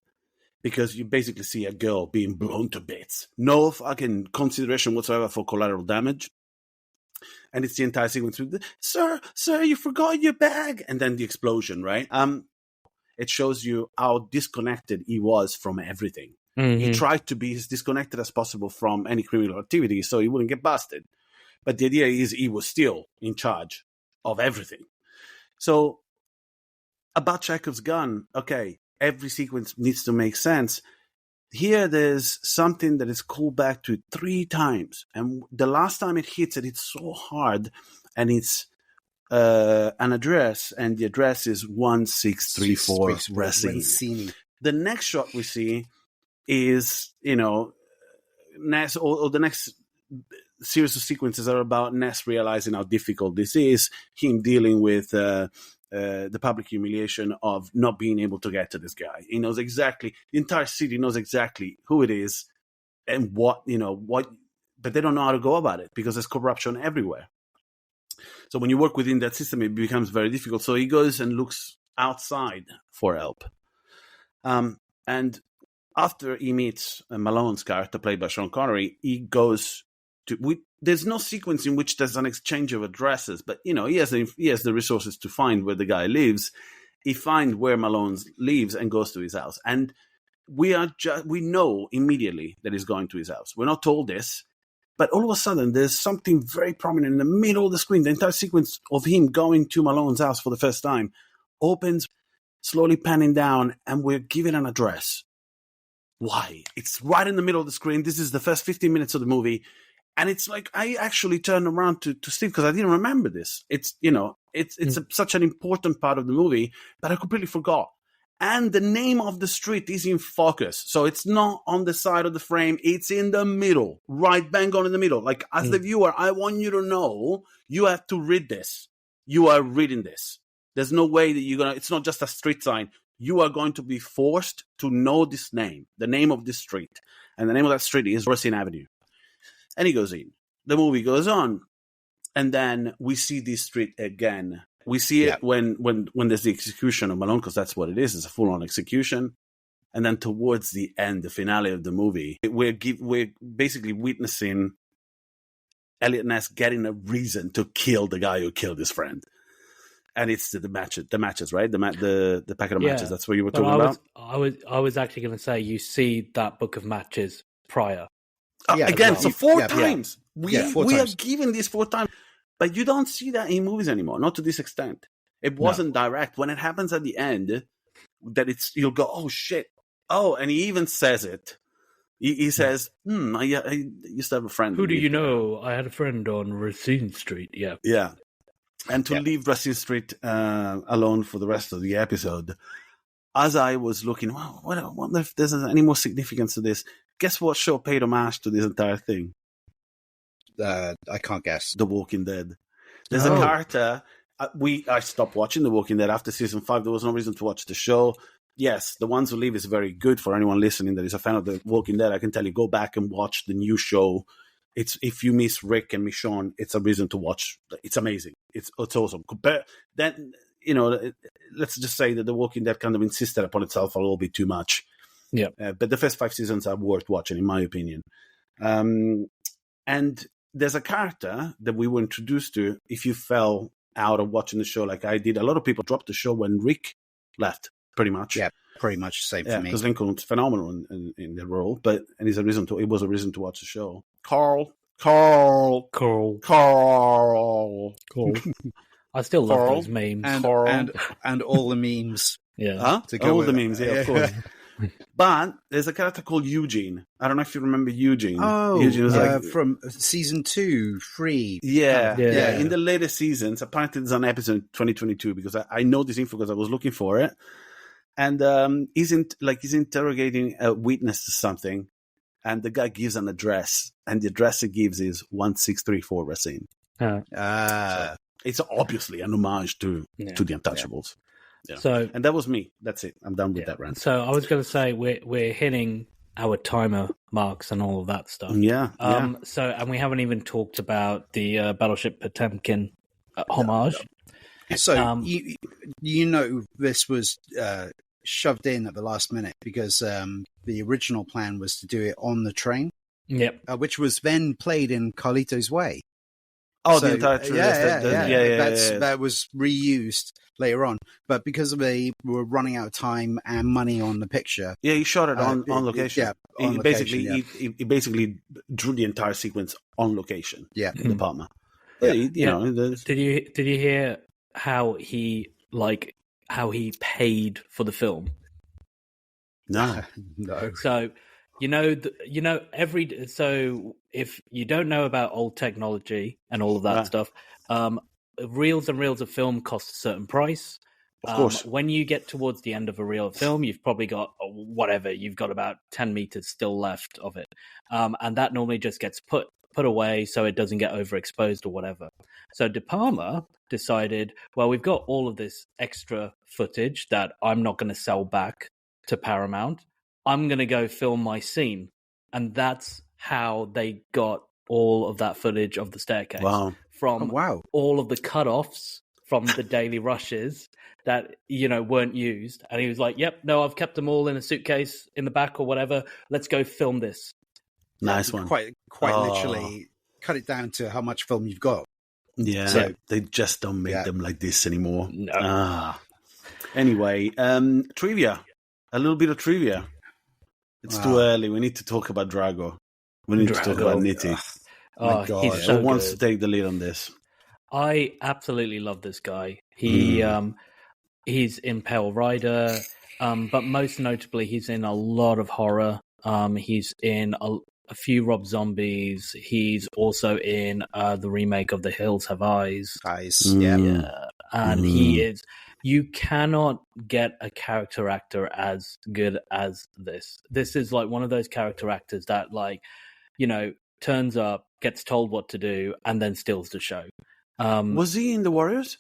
Because you basically see a girl being blown to bits. No fucking consideration whatsoever for collateral damage. And it's the entire sequence with, sir, you forgot your bag. And then the explosion, right? It shows you how disconnected he was from everything. Mm-hmm. He tried to be as disconnected as possible from any criminal activity so he wouldn't get busted. But the idea is he was still in charge of everything. So, about Chekhov's gun, every sequence needs to make sense. Here, there's something that is called back to 3 times. And the last time it hits it, it's so hard. And it's an address. And the address is 1634 Racine. The next shot we see is, Ness, or the next series of sequences are about Ness realizing how difficult this is. Him dealing with the public humiliation of not being able to get to this guy. He knows exactly, the entire city knows exactly who it is and what, but they don't know how to go about it because there's corruption everywhere. So when you work within that system, it becomes very difficult. So he goes and looks outside for help. And after he meets Malone's character, played by Sean Connery, he goes to... There's no sequence in which there's an exchange of addresses, but, he has the resources to find where the guy lives. He finds where Malone lives and goes to his house. And we know immediately that he's going to his house. We're not told this. But all of a sudden, there's something very prominent in the middle of the screen. The entire sequence of him going to Malone's house for the first time opens, slowly panning down, and we're given an address. Why? It's right in the middle of the screen. This is the first 15 minutes of the movie. And it's like, I actually turned around to Steve because I didn't remember this. It's, such an important part of the movie, but I completely forgot. And the name of the street is in focus. So it's not on the side of the frame. It's in the middle, right bang on in the middle. Like, as the viewer, I want you to know you have to read this. You are reading this. There's no way that it's not just a street sign. You are going to be forced to know this name, the name of this street. And the name of that street is Racine Avenue. And he goes in. The movie goes on. And then we see this street again. We see it when there's the execution of Malone, because that's what it is. It's a full-on execution. And then towards the end, the finale of the movie, we're basically witnessing Elliot Ness getting a reason to kill the guy who killed his friend. And it's the matches, right? The packet of matches. That's what you were talking about. I was actually going to say, you see that book of matches prior. Again, well. so four times. Four we times. are given this 4 times. But you don't see that in movies anymore, not to this extent. It wasn't direct. When it happens at the end, you'll go, oh, shit. Oh, and he even says it. He says, I used to have a friend. Who do you know? I had a friend on Racine Street. Yeah. Yeah. And to leave Racine Street alone for the rest of the episode, as I was looking, wow, I wonder if there's any more significance to this. Guess what show paid homage to this entire thing? I can't guess. The Walking Dead. There's a character. I stopped watching The Walking Dead after season 5. There was no reason to watch the show. Yes, The Ones Who Live is very good for anyone listening that is a fan of The Walking Dead. I can tell you, go back and watch the new show. It's, if you miss Rick and Michonne, it's a reason to watch. It's amazing. It's awesome. Then, let's just say that The Walking Dead kind of insisted upon itself a little bit too much. Yeah. But the first 5 seasons are worth watching, in my opinion. And there's a character that we were introduced to if you fell out of watching the show like I did. A lot of people dropped the show when Rick left, pretty much. Yeah, pretty much the same for me. Because Lincoln was phenomenal in the role, it was a reason to watch the show. Carl. I still love those memes. And all the memes. Yeah. Huh? All the memes, of course. But there's a character called Eugene. I don't know if you remember Eugene. Oh, Eugene was from season 2, 3. Yeah. In the later seasons, apparently there's an episode in 2022 because I know this info because I was looking for it. And he's interrogating a witness to something, and the guy gives an address, and the address he gives is 1634 Racine. So it's obviously an homage to the Untouchables. Yeah. So, and that was me. That's it. I'm done with that rant. So I was going to say we're hitting our timer marks and all of that stuff. Yeah. So, and we haven't even talked about the Battleship Potemkin homage. So this was shoved in at the last minute because the original plan was to do it on the train. Yep. Which was then played in Carlito's Way. Oh, so, the entire train. That was reused later on, but because they were running out of time and money on the picture, he shot it on location. He basically drew the entire sequence on location. Yeah, in De Palma. Did you hear how he paid for the film? No. So so if you don't know about old technology and all of that stuff, reels and reels of film cost a certain price. Of course. When you get towards the end of a reel of film, you've probably got you've got about 10 meters still left of it. And that normally just gets put away so it doesn't get overexposed or whatever. So De Palma decided, well, we've got all of this extra footage that I'm not going to sell back to Paramount. I'm going to go film my scene. And that's how they got all of that footage of the staircase. Wow. From all of the cut-offs from the daily rushes that, weren't used. And he was like, yep, no, I've kept them all in a suitcase in the back or whatever. Let's go film this. Nice one. Quite literally cut it down to how much film you've got. Yeah. So, they just don't make them like this anymore. No. Anyway, trivia. A little bit of trivia. It's too early. We need to talk about Drago. We need to talk about Nitti. My God. He's so Who wants good. to take the lead on this? I absolutely love this guy. He's in Pale Rider, but most notably, he's in a lot of horror. He's in a few Rob Zombies. He's also in the remake of The Hills Have Eyes. Yeah. And he is. You cannot get a character actor as good as this. This is like one of those character actors that, like, you know, turns up, gets told what to do, and then steals the show. Was he in The Warriors?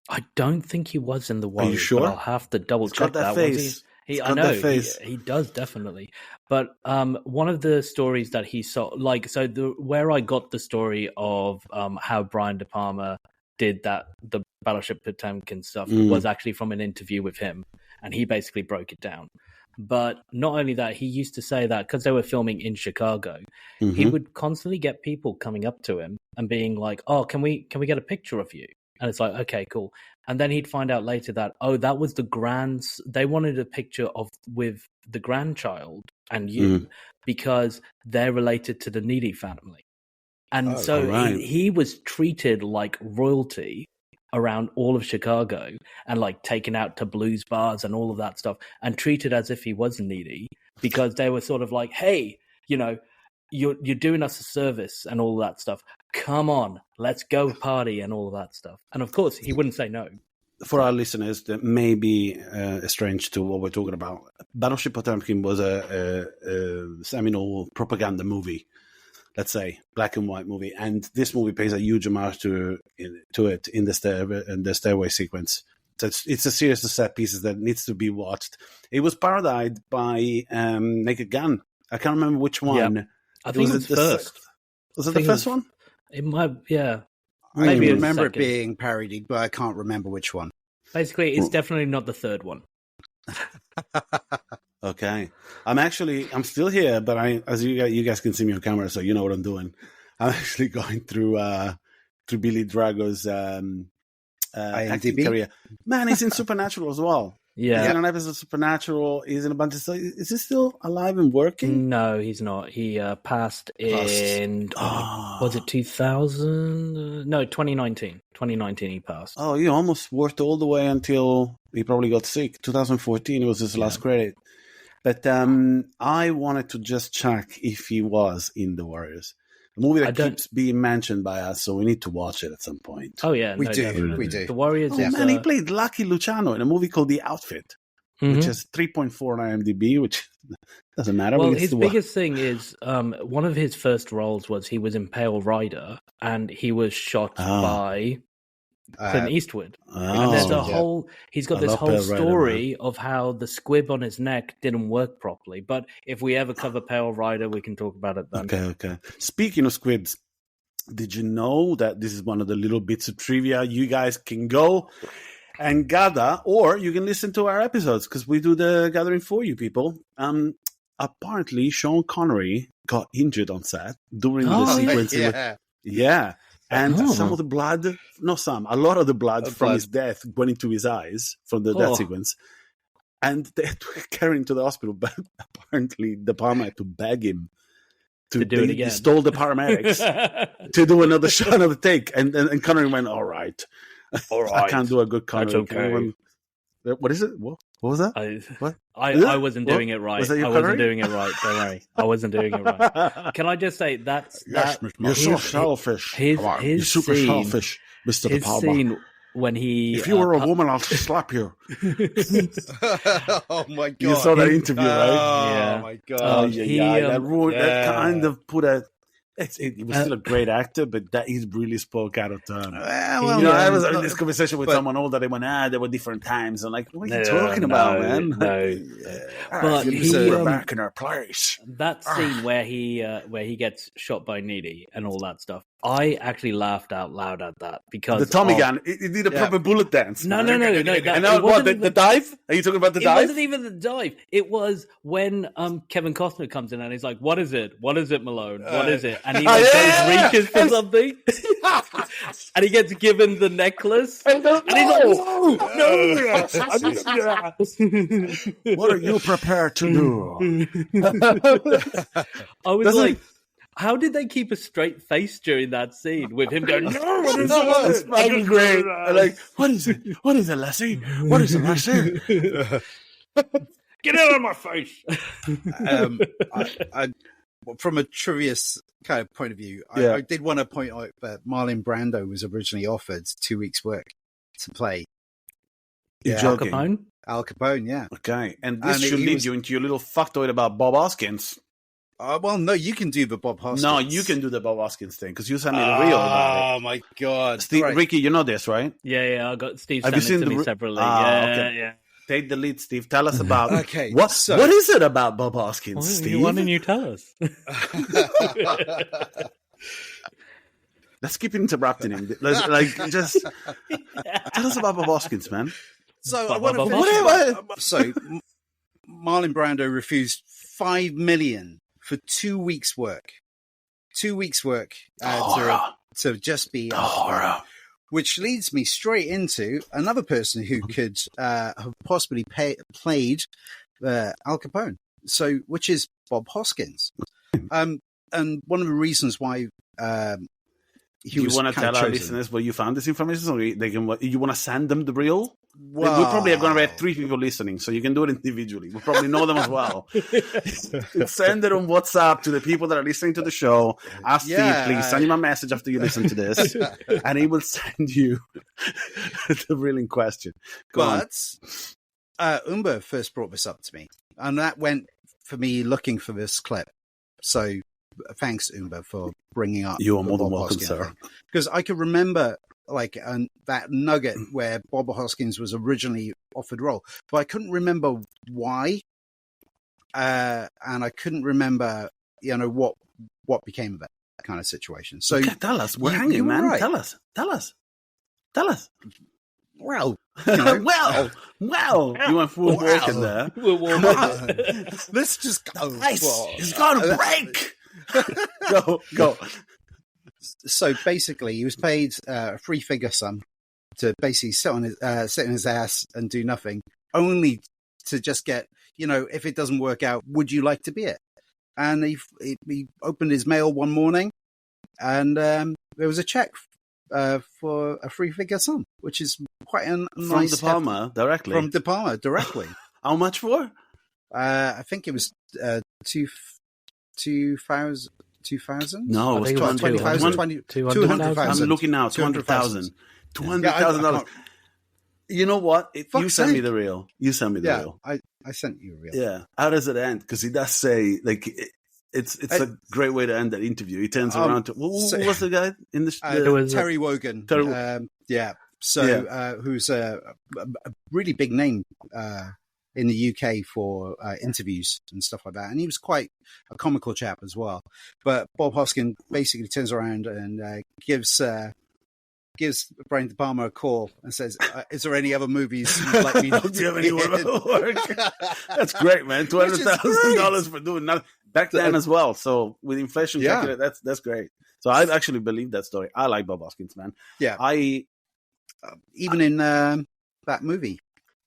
I don't think he was in The Warriors. Are you sure? But I'll have to double check that. Face. I know he does definitely. But one of the stories that he saw, like, so where I got the story of how Brian De Palma did the Battleship Potemkin stuff was actually from an interview with him, and he basically broke it down. But not only that, he used to say that because they were filming in Chicago, he would constantly get people coming up to him and being like, "Oh, can we get a picture of you?" And it's like, okay, cool. And then he'd find out later that, that was they wanted a picture with the grandchild and you because they're related to the Needy family. And he was treated like royalty around all of Chicago and like taken out to blues bars and all of that stuff and treated as if he was needy because they were sort of like, hey, you know, you're doing us a service and all that stuff. Come on, let's go party and all of that stuff. And of course, he wouldn't say no. For our listeners that may be strange to what we're talking about, Battleship Potemkin was a seminal propaganda movie, let's say, black and white movie. And this movie pays a huge homage to it in the stairway sequence. So it's a series of set pieces that needs to be watched. It was parodied by Naked Gun. I can't remember which one. Yeah. I think it was first. Was it the first one? It might, yeah. I remember it being parodied, but I can't remember which one. Basically, it's definitely not the third one. Okay. I'm still here, but as you guys can see me on camera, so you know what I'm doing. I'm actually going through Billy Drago's acting career. Man, he's in Supernatural as well. Yeah. He's in an episode of Supernatural. He's in a bunch of stuff. Is he still alive and working? No, he's not. He passed in, was it 2000? No, 2019. 2019 he passed. Oh, he almost worked all the way until he probably got sick. 2014 was his last credit. But I wanted to just check if he was in The Warriors. A movie that keeps being mentioned by us, so we need to watch it at some point. Oh, yeah. We do. The Warriors man, he played Lucky Luciano in a movie called The Outfit, which has 3.4 on IMDb, which doesn't matter. Well, his biggest thing is one of his first roles was he was in Pale Rider, and he was shot by Clint Eastwood. And there's he's got this whole story of how the squib on his neck didn't work properly. But if we ever cover Pale Rider, we can talk about it then. Okay. Speaking of squibs, did you know that this is one of the little bits of trivia you guys can go and gather, or you can listen to our episodes because we do the gathering for you people. Apparently, Sean Connery got injured on set during the sequence. Yeah. And some of the blood, a lot of the blood from his death went into his eyes from the death sequence. And they had to carry him to the hospital, but apparently De Palma had to beg him to do it again. He stole the paramedics to do another shot of the take. And Connery went, all right. I can't do a good Connery. That's okay. What is it? What was that? I wasn't doing it right. I wasn't doing it right. Don't worry. I wasn't doing it right. Can I just say you're so selfish. You're super selfish, Mr. De Palma. Scene when he, if you were a woman, I'll slap you. Oh my god! You saw that interview, right? Oh my god! That kind of put a. He was still a great actor, but he really spoke out of turn. I was having this conversation with someone older. They went, there were different times. I'm like, what are you talking about, man? But we're back in our place. That scene where he gets shot by Needy and all that stuff, I actually laughed out loud at that because the Tommy gun. He did a proper bullet dance. No. And now what? The dive? Are you talking about the dive? It wasn't even the dive. It was when Kevin Costner comes in and he's like, "What is it? What is it, Malone? What is it?" And he reaches for something, and he gets given the necklace, and he's like, "No, what are you prepared to do?" I was like. How did they keep a straight face during that scene with him going, no, what is It's it? fucking great. Like, what is it? What is it, Lassie? What is it, Lassie? Get out of my face. I from a trivia kind of point of view, Yeah. I did want to point out that Marlon Brando was originally offered 2 weeks' work to play You're Yeah. joking. Capone? Al Capone. Yeah. Okay. And this And should he lead was- you into your little factoid about Bob Hoskins. Well, no, you can do the Bob Hoskins. No, you can do the Bob Hoskins thing because you sent me the reel about Oh my god, it. Steve, Right. Ricky, you know this, right? Yeah, I got Steve Have sent you it seen to the me re- separately. Ah, yeah, okay. yeah. Take the lead, Steve. Tell us about Okay, what so- what is it about Bob Hoskins, Why Steve? don't you tell us? Let's keep interrupting him. Let's just tell us about Bob Hoskins, man. So Bob, I want to Bob, finish. Bob. So Marlon Brando refused $5 million for 2 weeks' work. 2 weeks' work to just be Al Capone. Horror. Which leads me straight into another person who could have possibly played Al Capone. So, which is Bob Hoskins. And one of the reasons why he Do you was want to kind of tell our chosen- listeners where you found this information, so they can? You want to send them the reel? Well, We probably are going to have 3 people listening, so you can do it individually. We probably know them as well. Send it on WhatsApp to the people that are listening to the show. Ask Yeah. Steve, please send him a message after you listen to this, and he will send you the reel in question. Go on. But Umba first brought this up to me, and that went for me looking for this clip. So thanks, Umba, for bringing up. You are more than welcome, sir. Because I could remember that nugget where Bob Hoskins was originally offered role, but I couldn't remember why, and I couldn't remember, what became of that kind of situation. So Okay, tell us. We're you hanging, were man. right. Tell us. well, well. You went full Wow. walking there. We'll warm up. let's just go. It's got a break. Go. So basically, he was paid a 3-figure sum to basically sit in his ass and do nothing, only to just get, if it doesn't work out, would you like to be it? And he opened his mail one morning, and there was a check for a 3-figure sum, which is quite a From nice De Palma directly. From De Palma directly. How much for? I think it was 2,000. No, it was I think it was 20,000. 200,000. I'm looking now. 200,000. $200,000. You know what? You Fuck's sent me sake. the reel. You sent me the reel. I sent you a reel. Yeah. How does it end? Because he does say, it's a great way to end that interview. He turns around to, who was the guy in the? It was Terry Wogan. Terry- Yeah. So who's a really big name in the UK for interviews and stuff like that, and he was quite a comical chap as well. But Bob Hoskins basically turns around and gives Brian De Palma a call and says, "Is there any other movies you'd like me not Do you have to any be in?" more work? That's great, man. $200,000 for doing nothing back then as well. So with inflation, Yeah. that's great. So I actually believe that story. I like Bob Hoskins, man. Yeah. Even in that movie.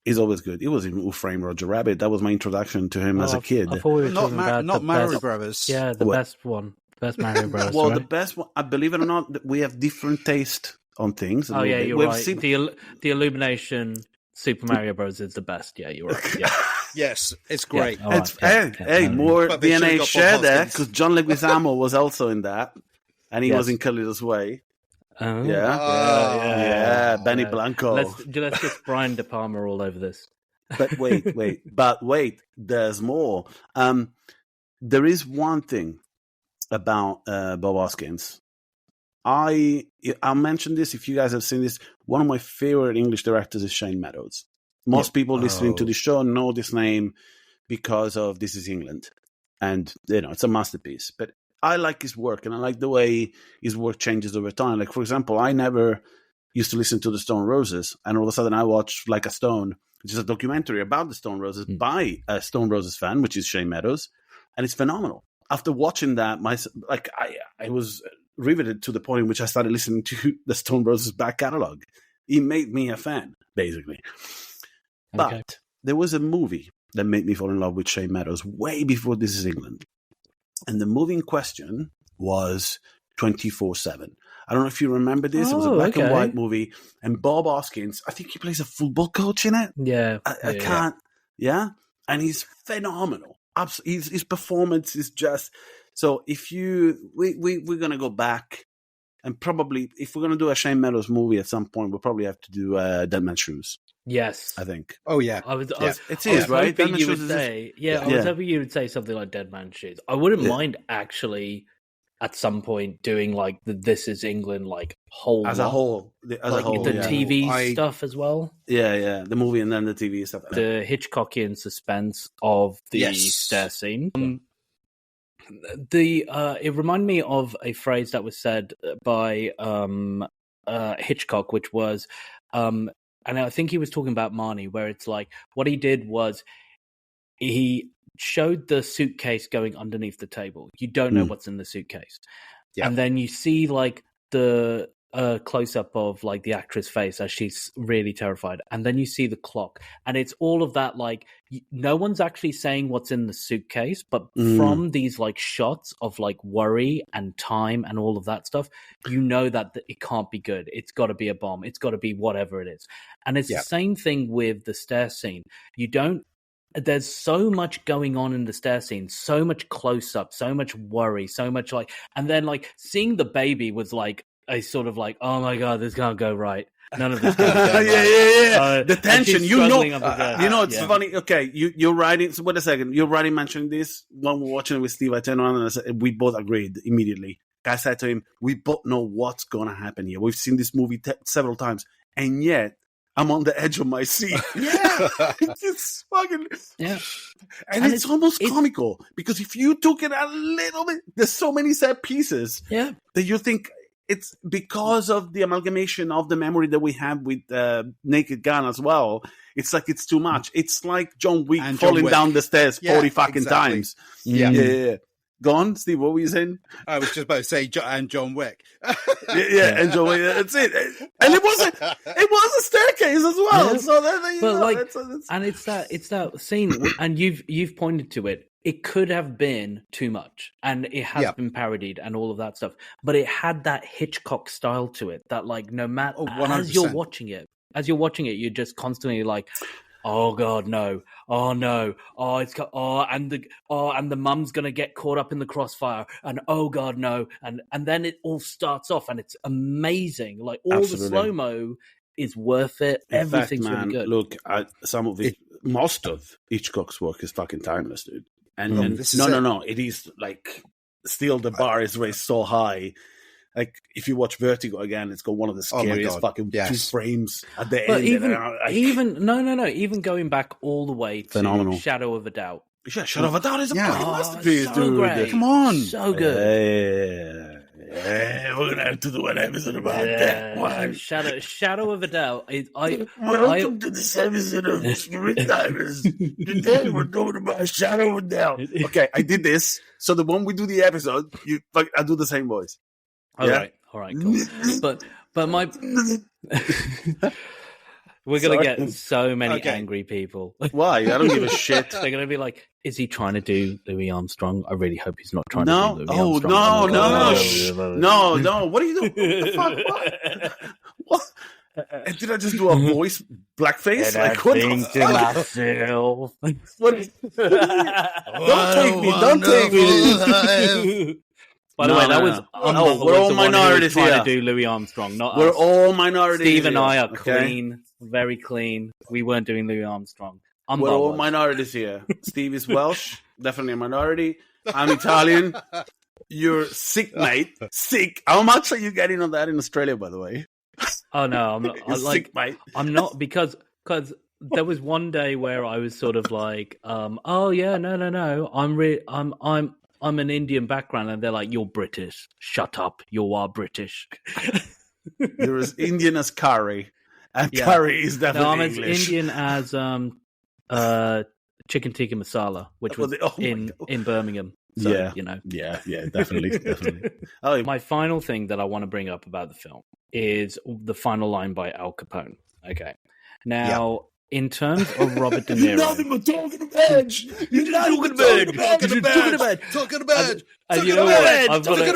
He's always good. He was in Who Framed Roger Rabbit. That was my introduction to him as a kid. I thought we were Not talking about the Mario best, Brothers. Yeah, the What? best one. Best Mario Bros. Well, right? the best one, believe it or not, we have different taste on things. Oh yeah, you're We've right. seen- The Illumination Super Mario Bros. Is the best. Yeah, you're right. Yeah. Yes, it's great. Yeah. All right, hey, more But they should've DNA got Bob share there Hoskins. because John Leguizamo was also in that, and he Yes. was in Carlito's Way. Oh, Yeah, Benny yeah. Blanco. Let's get Brian De Palma all over this. But wait, there's more. There is one thing about Bob Hoskins. I'll mention this if you guys have seen this. One of my favorite English directors is Shane Meadows. Most people listening to the show know this name because of This Is England. And, it's a masterpiece. But I like his work, and I like the way his work changes over time. Like, for example, I never used to listen to the Stone Roses, and all of a sudden I watched Like a Stone, which is a documentary about the Stone Roses by a Stone Roses fan, which is Shane Meadows, and it's phenomenal. After watching that, I was riveted to the point in which I started listening to the Stone Roses back catalog. He made me a fan, basically. Okay. But there was a movie that made me fall in love with Shane Meadows way before This Is England. And the movie in question was 24/7. I don't know if you remember this. It was a black and white movie, and Bob Hoskins, I think he plays a football coach in it. Yeah. I can't, and he's phenomenal. His performance is just, so if we're going to go back, and probably if we're going to do a Shane Meadows movie at some point, we'll probably have to do Dead Man's Shoes. Yes. I think. Oh, yeah. I was right? hoping you would say, I was hoping you would say something like Dead Man's Shoes. I wouldn't mind actually at some point doing like the This Is England like whole as a whole, the TV stuff as well. Yeah, the movie and then the TV stuff. The Hitchcockian suspense of the stair scene. It reminded me of a phrase that was said by Hitchcock, which was, and I think he was talking about Marnie, where it's like what he did was he showed the suitcase going underneath the table. You don't know what's in the suitcase, and then you see like the close up of like the actress face as she's really terrified, and then you see the clock, and it's all of that like no one's actually saying what's in the suitcase, but from these like shots of like worry and time and all of that stuff, you know that it can't be good. It's got to be a bomb. It's got to be whatever it is. And it's the same thing with the stair scene. There's so much going on in the stair scene, so much close up, so much worry, so much like, and then like seeing the baby was like a sort of like, oh my God, this can't go right. None of this can go right. Yeah. The tension, it's funny. Okay, you're writing. So wait a second. You're writing mentioning this when we're watching it with Steve. I turned around and I said, we both agreed immediately. I said to him, we both know what's going to happen here. We've seen this movie several times, and yet I'm on the edge of my seat. Yeah, it's fucking and it's almost comical because if you took it a little bit, there's so many set pieces. That you think. It's because of the amalgamation of the memory that we have with Naked Gun as well. It's like it's too much. It's like John Wick falling down the stairs 40 fucking times. Yeah. Go on, Steve. What were you saying? I was just about to say, and John Wick. And John Wick. That's it. And it was a staircase as well. Yeah. So there you go. And it's that scene, and you've pointed to it. It could have been too much, and it has been parodied and all of that stuff. But it had that Hitchcock style to it that, like, no matter as you're watching it, you're just constantly like, "Oh God, no! Oh no! Oh, and the mum's gonna get caught up in the crossfire, and oh God, no!" And then it all starts off, and it's amazing. Like all the slow mo is worth it. Everything's really good. Look, most of Hitchcock's work is fucking timeless, dude. And no, it is like still the bar is raised so high. Like if you watch Vertigo again, it's got one of the scariest fucking 2 frames at the end. Even going back all the way to Shadow of a Doubt. Yeah, Shadow of a Doubt is a fucking masterpiece, so dude. Great. Come on, so good. We're gonna have to do an episode about that one. Shadow of a Doubt. Welcome to this episode of Screendivers. Today we're talking about Shadow of a Doubt. Okay, I did this, so the one we do the episode, I do the same voice. All right, cool. But my. We're going to get so many angry people. Why? I don't give a shit. They're going to be like, is he trying to do Louis Armstrong? I really hope he's not trying to do Louis Armstrong. No. What are you doing? What the fuck? What? Did I just do a voice blackface? And like, what to myself. Don't take me. By the way, that was we're all minorities here. Trying to do Louis Armstrong, not we're us. all minorities. Steve and I are clean, very clean. We weren't doing Louis Armstrong. We're all minorities here. Steve is Welsh, definitely a minority. I'm Italian. You're sick, mate. Sick. How much are you getting on that in Australia, by the way? Oh no, I'm not. Sick, mate. I'm not because there was one day where I was sort of like, oh yeah, no. I'm an Indian background, and they're like, "You're British. Shut up. You are British." You're as Indian as curry, and curry is definitely I'm English. as Indian as chicken tikka masala, which was in Birmingham. So, Yeah, definitely. My final thing that I want to bring up about the film is the final line by Al Capone. Okay, now in terms of Robert De Niro, nothing but talking about. You're talking about. and you know what? I'm talking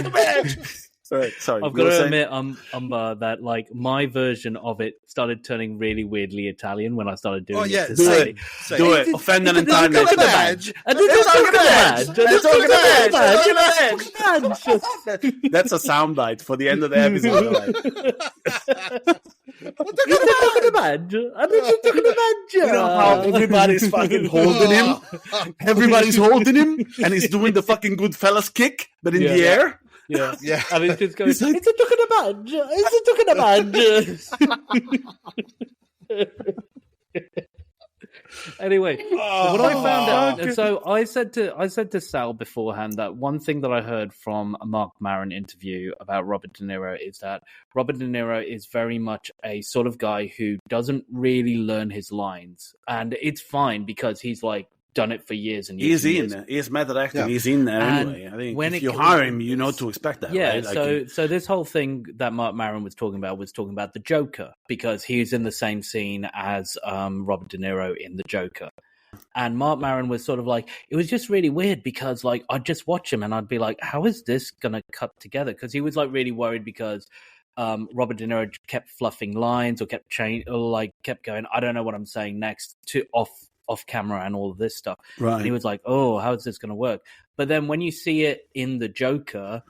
about. Sorry. I've got to admit, Umba, that like my version of it started turning really weirdly Italian when I started doing it. Do it. Offend an Italian. That's a soundbite for the end of the episode. You know how everybody's fucking holding him? Everybody's holding him, and he's doing the fucking Goodfellas kick, but in the air. Yeah. And he's just going, it's a talking about. Anyway, what I found out, so I said to Sal beforehand that one thing that I heard from a Mark Maron interview about Robert De Niro is that Robert De Niro is very much a sort of guy who doesn't really learn his lines, and it's fine because he's like done it for years and years. He's in there. He's method acting. Yeah. He's in there anyway. I think when if you hire him, you know to expect that. Yeah. Right? So this whole thing that Mark Maron was talking about the Joker, because he's in the same scene as Robert De Niro in the Joker. And Mark Maron was sort of like, it was just really weird because like I'd just watch him and I'd be like, how is this gonna cut together? Because he was like really worried because Robert De Niro kept fluffing lines or kept going, I don't know what I'm saying next, to off camera and all of this stuff. Right. And he was like, oh, how is this going to work? But then when you see it in the Joker,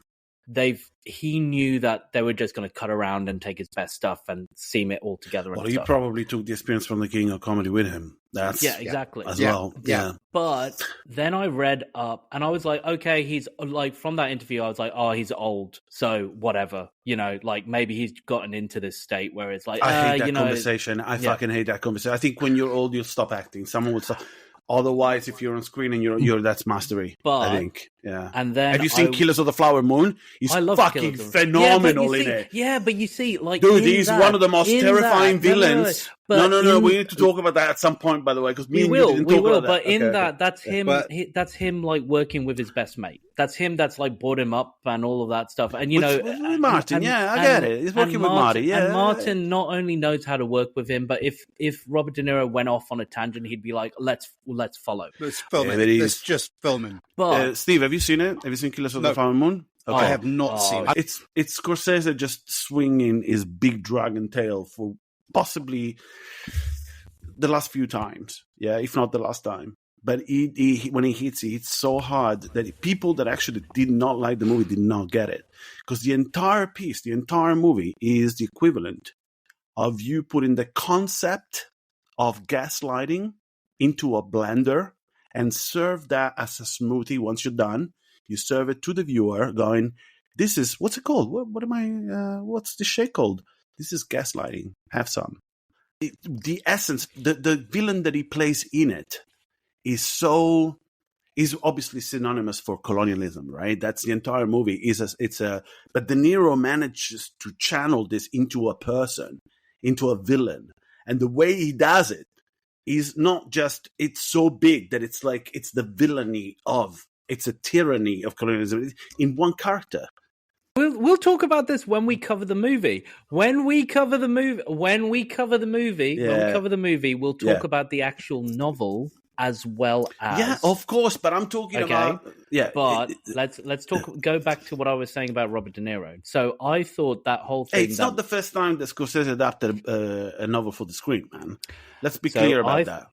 he knew that they were just going to cut around and take his best stuff and seam it all together. Well, he probably took the experience from the King of Comedy with him. Exactly. As well. Yeah. But then I read up and I was like, okay, he's like, from that interview, I was like, oh, he's old. So whatever, like maybe he's gotten into this state where it's like, I hate that conversation. I fucking hate that conversation. I think when you're old, you'll stop acting. Someone would stop. Otherwise, if you're on screen and you're that's mastery. But, I think, yeah. And then have you seen Killers of the Flower Moon? He's fucking phenomenal in it. Yeah, but you see, like, dude, he's one of the most terrifying villains. No. We need to talk about that at some point, by the way, because we will. But in that, that's him. That's him, like working with his best mate. That's him. That's like brought him up and all of that stuff. And with Martin, I get it. He's working with Marty. Yeah, and Martin not only knows how to work with him, but if Robert De Niro went off on a tangent, he'd be like, let's follow. Let's film it. Let's just film him. But Steve, have you seen it? Have you seen Killers of the Flower Moon? Okay. I have not seen it. It's Scorsese just swinging his big dragon tail for possibly the last few times, if not the last time. But he when he hits so hard that people that actually did not like the movie did not get it, because the entire movie is the equivalent of you putting the concept of gaslighting into a blender and serve that as a smoothie. Once you're done, you serve it to the viewer going, this is, what's it called? What's the shake called? This is gaslighting. Have some. The essence, the villain that he plays in it is obviously synonymous for colonialism, right? That's the entire movie. But De Niro manages to channel this into a person, into a villain. And the way he does it is not just, it's so big that it's like, it's the villainy it's a tyranny of colonialism in one character. We'll talk about this when we cover the movie. When we cover the movie, we'll talk about the actual novel as well as. Yeah, of course, but I'm talking about. Yeah, but let's talk. Go back to what I was saying about Robert De Niro. So I thought that whole thing. It's not the first time that Scorsese adapted a novel for the screen, man. Let's be clear about that.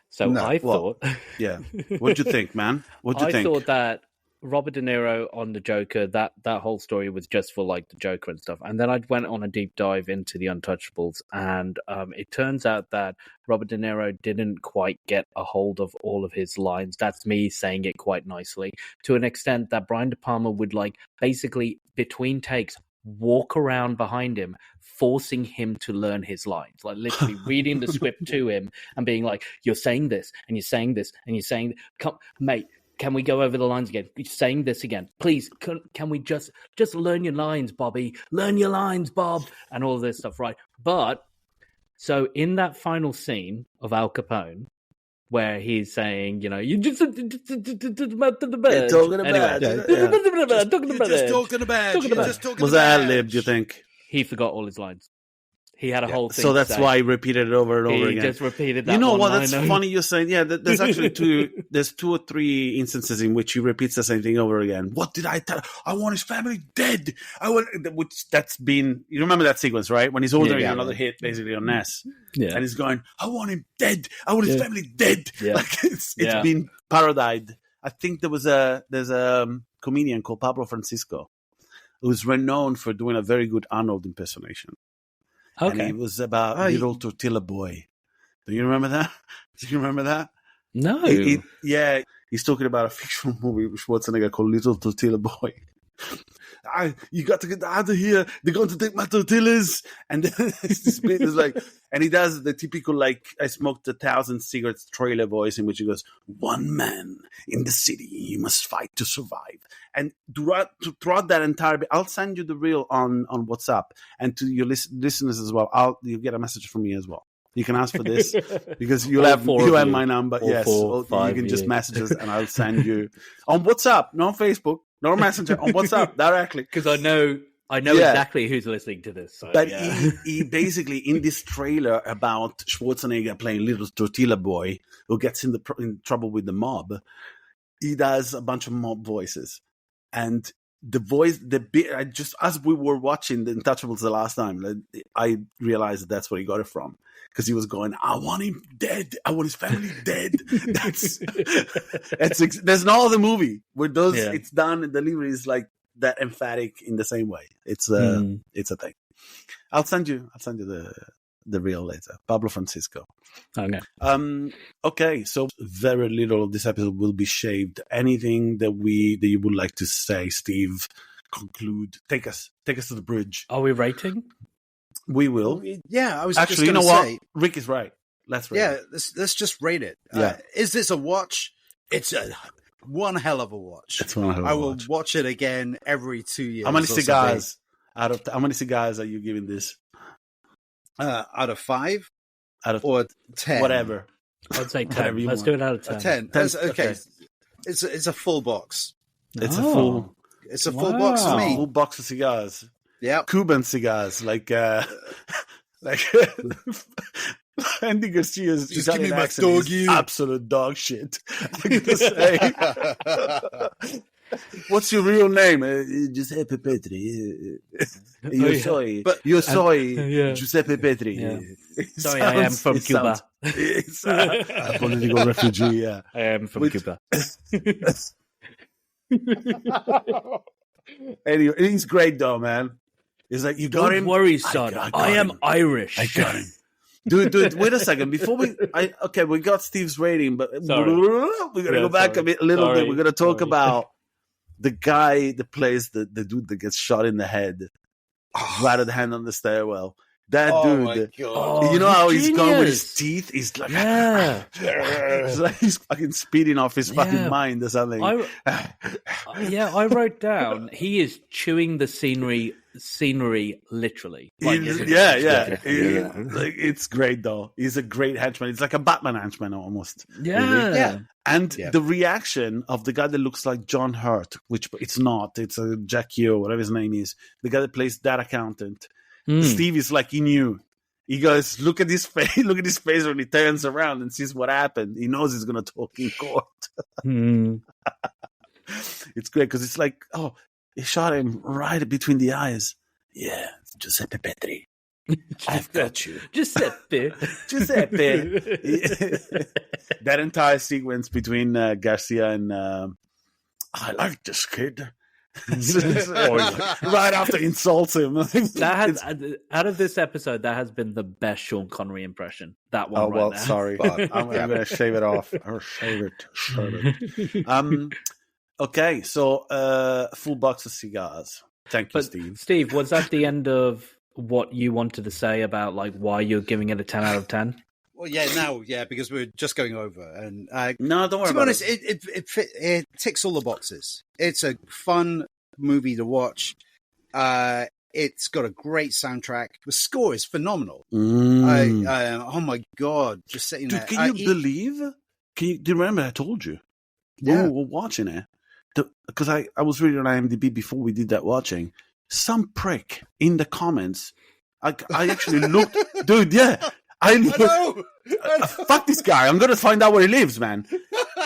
So I thought. Yeah, what'd you think, man? What'd you think? I thought that Robert De Niro on the Joker, that whole story was just for like the Joker and stuff. And then I went on a deep dive into the Untouchables, and it turns out that Robert De Niro didn't quite get a hold of all of his lines. That's me saying it quite nicely, to an extent that Brian De Palma would like basically between takes walk around behind him, forcing him to learn his lines, like literally reading the script to him and being like, you're saying this and you're saying this and you're saying, come, mate, can we go over the lines again? You're saying this again. Please, can we just learn your lines, Bobby? Learn your lines, Bob, and all of this stuff, right? But, so in that final scene of Al Capone, where he's saying, you just talking about. Was that ad-lib, do you think? He forgot all his lines. He had a whole thing. So that's why he repeated it over and over again. He just repeated that. You know what? That's funny you're saying. Yeah, there's actually there's 2 or 3 instances in which he repeats the same thing over again. What did I tell? I want his family dead. That's been. You remember that sequence, right? When he's ordering another hit, basically on Ness. Yeah. And he's going, I want him dead. I want his family dead. Yeah. Like it's been parodied. I think there's a comedian called Pablo Francisco who's renowned for doing a very good Arnold impersonation. Okay. And it was about Little Tortilla Boy. Do you remember that? Do you remember that? No. He's talking about a fictional movie with Schwarzenegger called Little Tortilla Boy. You got to get out of here. They're going to take my tortillas. And then this bit is like, and he does the typical, like, I smoked 1,000 cigarettes trailer voice in which he goes, one man in the city, you must fight to survive. And throughout that entire bit, I'll send you the reel on WhatsApp, and to your listeners as well. You'll get a message from me as well. You can ask for this because you have my number. Yes, you can just message us, and I'll send you on WhatsApp, not on Facebook, not on Messenger, on WhatsApp directly. Because I know exactly who's listening to this. So, but he basically, in this trailer about Schwarzenegger playing Little Tortilla Boy who gets in trouble with the mob, he does a bunch of mob voices. And the voice, as we were watching the Untouchables the last time, I realized that's where he got it from. Because he was going, I want him dead. I want his family dead. There's no other movie where it's done and delivery is like that emphatic in the same way. It's a thing. I'll send you the reel later. Pablo Francisco. Okay. Okay. So very little of this episode will be shaved. Anything that you would like to say, Steve? Conclude. Take us to the bridge. Are we rating? We will. Yeah, I was actually. Just you know say, what? Rick is right. Let's rate. Yeah, let's just rate it. Yeah. Is this a watch? It's one hell of a watch. It's one hell of a watch. I will watch it again every 2 years. How many cigars how many cigars are you giving this? Out of 5? Out of or 10? Whatever. I'd say 10. Let's do it out of 10. 10. Okay. It's a full box. It's a full box for me. Full box of cigars. Yeah. Cuban cigars, like Andy Garcia's just give me my doggy. Absolute dog shit. I'm gonna say. What's your real name? Giuseppe Petri. Soy Giuseppe Petri. Yeah. Sorry, I am from Cuba. It's a political refugee. Yeah, I am from Cuba. Anyway, he's great though, man. He's like, you got him. Don't worry, son. I am Irish. I got him. Dude, wait a second. Before we got Steve's rating, but we're gonna go back a little bit. We're gonna talk about the guy that plays the dude that gets shot in the head, right at the hand on the stairwell. That dude, my God. You know how he's gone with his teeth? He's like, it's like he's fucking speeding off his fucking mind or something. I wrote down he is chewing the scenery literally. Like, it's great though. He's a great henchman. It's like a Batman henchman almost. Yeah. And the reaction of the guy that looks like John Hurt, which it's not, it's a Jack Yo, whatever his name is, the guy that plays that accountant. Steve is like, he knew. He goes, look at his face when he turns around and sees what happened. He knows he's going to talk in court. It's great because it's like, he shot him right between the eyes. Yeah, Giuseppe Petri. I've got you. Giuseppe. That entire sequence between Garcia and I like this kid. Right after he insults him. Out of this episode, that has been the best Sean Connery impression. That one. Now. Sorry, I'm going to shave it off. Or shave it. Okay, so full box of cigars. Thank you, Steve. Steve, was that the end of what you wanted to say about like why you're giving it a 10 out of 10? Well, because we're just going over, and no, don't worry. To be honest, it ticks all the boxes. It's a fun movie to watch. It's got a great soundtrack. The score is phenomenal. Oh my God, just sitting there. Can you believe? Do you remember I told you? Yeah, we were watching it because I was reading on IMDb before we did that watching. Some prick in the comments. I actually looked, dude. Yeah, I know. Fuck this guy. I'm gonna find out where he lives, man.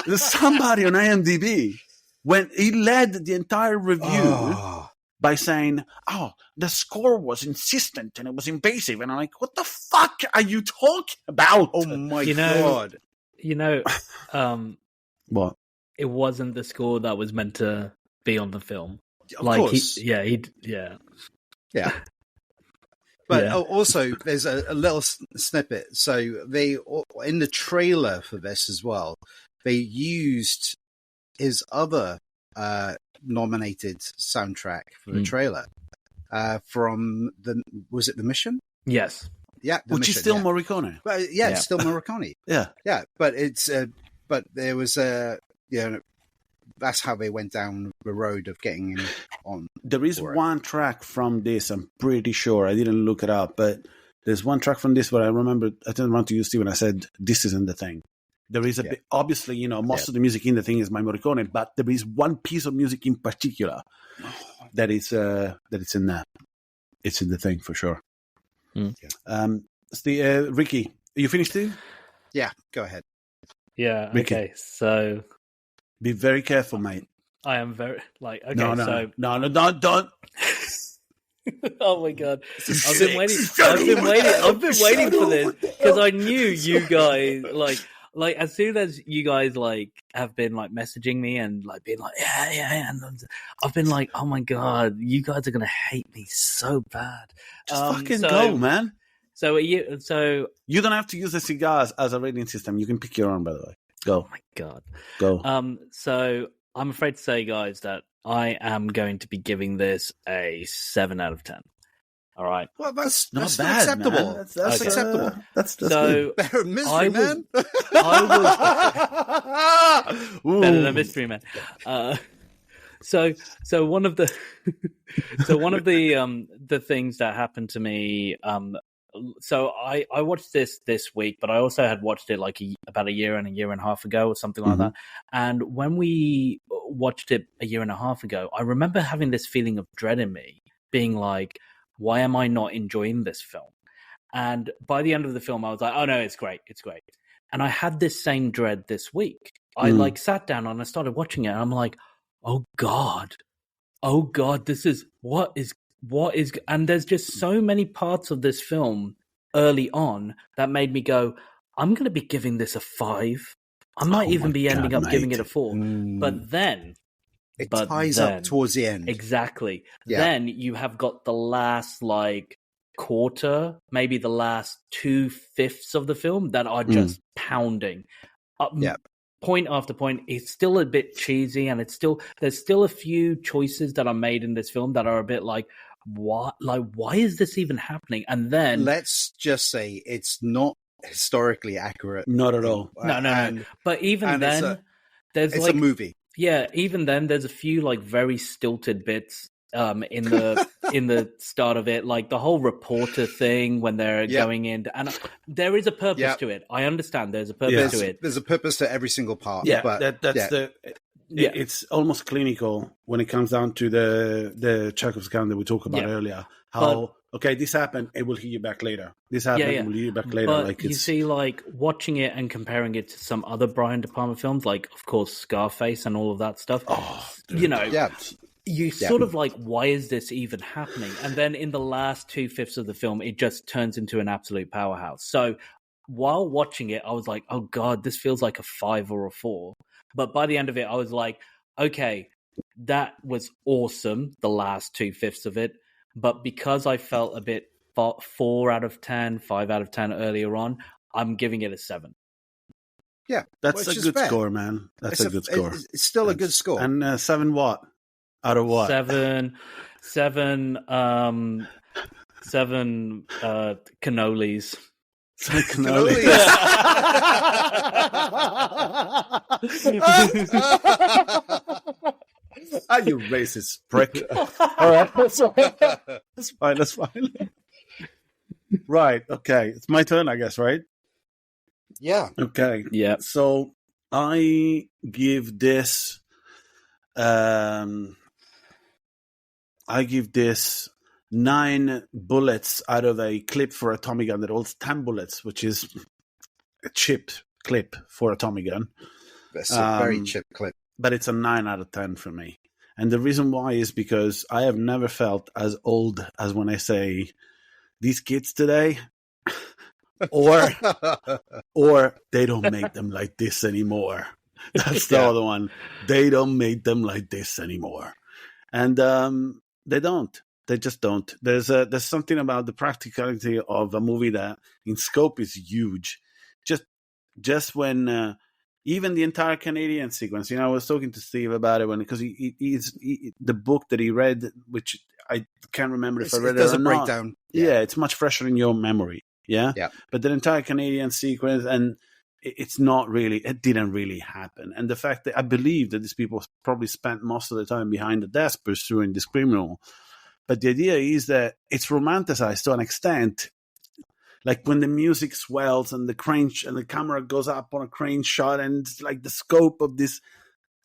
There's somebody on IMDb when he led the entire review by saying, "Oh, the score was insistent and it was invasive," and I'm like, "What the fuck are you talking about?" Oh my god! What? It wasn't the score that was meant to be on the film. Of course. Yeah. But also, there's a little snippet. So they, in the trailer for this as well, they used his other nominated soundtrack for the trailer from was it The Mission? Yes. Yeah, which is still Morricone. But it's still Morricone. Yeah. But it's but there was that's how they went down the road of getting him on. There is one track from this, I'm pretty sure. I didn't look it up, but there's one track from this where I remember I turned around to you, Stephen. I said, "This isn't the thing." There is a bit, obviously, most of the music in the thing is my Morricone, but there is one piece of music in particular that it's in there. It's in the thing for sure. Ricky, are you finished too? Yeah, go ahead. Yeah. Ricky. Okay. So be very careful, mate. I am very okay. No, don't. Oh my god! I've been waiting for this because I knew you guys like as soon as you guys have been messaging me and being yeah, and I've been like, oh my god, you guys are gonna hate me so bad. Just fucking go, man. So you don't have to use the cigars as a rating system. You can pick your own, by the way. Go. Oh my god. Go. So I'm afraid to say, guys, that I am going to be giving this a 7 out of 10. All right. Well, that's not bad, acceptable. Man. That's acceptable. That's so better than Mystery Man. Better than Mystery Man. So one of the the things that happened to me. So I watched this week, but I also had watched it about a year and a half ago or something like that. And when we watched it a year and a half ago, I remember having this feeling of dread in me, being like, why am I not enjoying this film? And by the end of the film, I was like, oh no, it's great. And I had this same dread this week. I sat down and I started watching it and I'm like, oh God, this is what is, and there's just so many parts of this film early on that made me go, I'm going to be giving this a 5. I might even be ending up giving it a 4. But then it ties up towards the end. Exactly. Yeah. Then you have got the last quarter, maybe the last 2/5 of the film that are just pounding. Point after point, it's still a bit cheesy, and there's still a few choices that are made in this film that are a bit like, what? Why is this even happening? And then let's just say it's not historically accurate. Not at all. No. But even then, there's a movie. Yeah, even then, there's a few very stilted bits in the start of it, like the whole reporter thing when they're going in, and there is a purpose to it. I understand there's a purpose to it. There's a purpose to every single part. Yeah, but it's almost clinical when it comes down to the Chekhov's gun that we talked about earlier. This happened, it will hit you back later. This happened, it will hit you back later. But you see, watching it and comparing it to some other Brian De Palma films, of course, Scarface and all of that stuff. Oh, dude. You sort of why is this even happening? And then in the last 2/5 of the film, it just turns into an absolute powerhouse. So while watching it, I was like, oh God, this feels like a 5 or a 4. But by the end of it, I was like, okay, that was awesome, the last 2/5 of it. But because I felt a bit 4 out of 10, 5 out of 10 earlier on, I'm giving it a 7. Yeah, that's a good score, man. That's a good score. It's still a good score. And 7 what? Out of what? 7 cannolis. Cannolis. You racist prick. All right, that's fine. Right, okay. It's my turn, I guess, right? Yeah. Okay. Yeah. So I give this 9 bullets out of a clip for a Tommy gun that holds 10 bullets, which is a chip clip for a Tommy gun. That's a very chip clip. But it's a 9 out of 10 for me. And the reason why is because I have never felt as old as when I say these kids today, or they don't make them like this anymore. That's the other one. They don't make them like this anymore. And they don't. They just don't. There's something about the practicality of a movie that in scope is huge. Just when even the entire Canadian sequence, I was talking to Steve about it because he's the book that he read, which I can't remember if I read it or not. Breakdown. Yeah, it's much fresher in your memory. Yeah. But the entire Canadian sequence, and it didn't really happen. And the fact that I believe that these people probably spent most of the time behind the desk pursuing this criminal. But the idea is that it's romanticized to an extent. Like when the music swells and the crane and the camera goes up on a crane shot, and like the scope of this,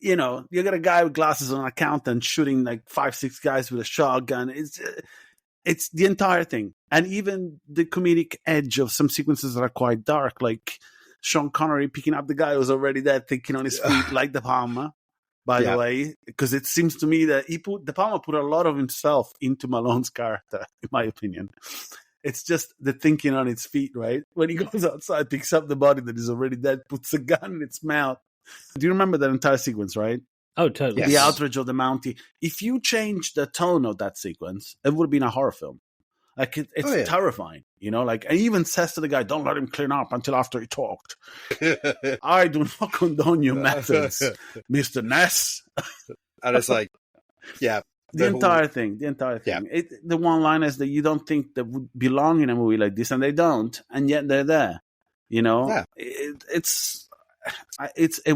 you got a guy with glasses on an accountant shooting like 5-6 guys with a shotgun. It's the entire thing. And even the comedic edge of some sequences that are quite dark, like Sean Connery picking up the guy who's already dead, thinking on his feet, like De Palma, by the way, because it seems to me that De Palma put a lot of himself into Malone's character, in my opinion. It's just the thinking on its feet, right? When he goes outside, picks up the body that is already dead, puts a gun in its mouth. Do you remember that entire sequence, right? Oh, totally. Yes. The outrage of the Mountie. If you change the tone of that sequence, it would have been a horror film. Like it's terrifying, Like, I even says to the guy, "Don't let him clean up until after he talked." I do not condone your methods, Mr. Ness. And it's like, the entire thing. Yeah. The one-liners that you don't think that would belong in a movie like this, and they don't, and yet they're there. Yeah. It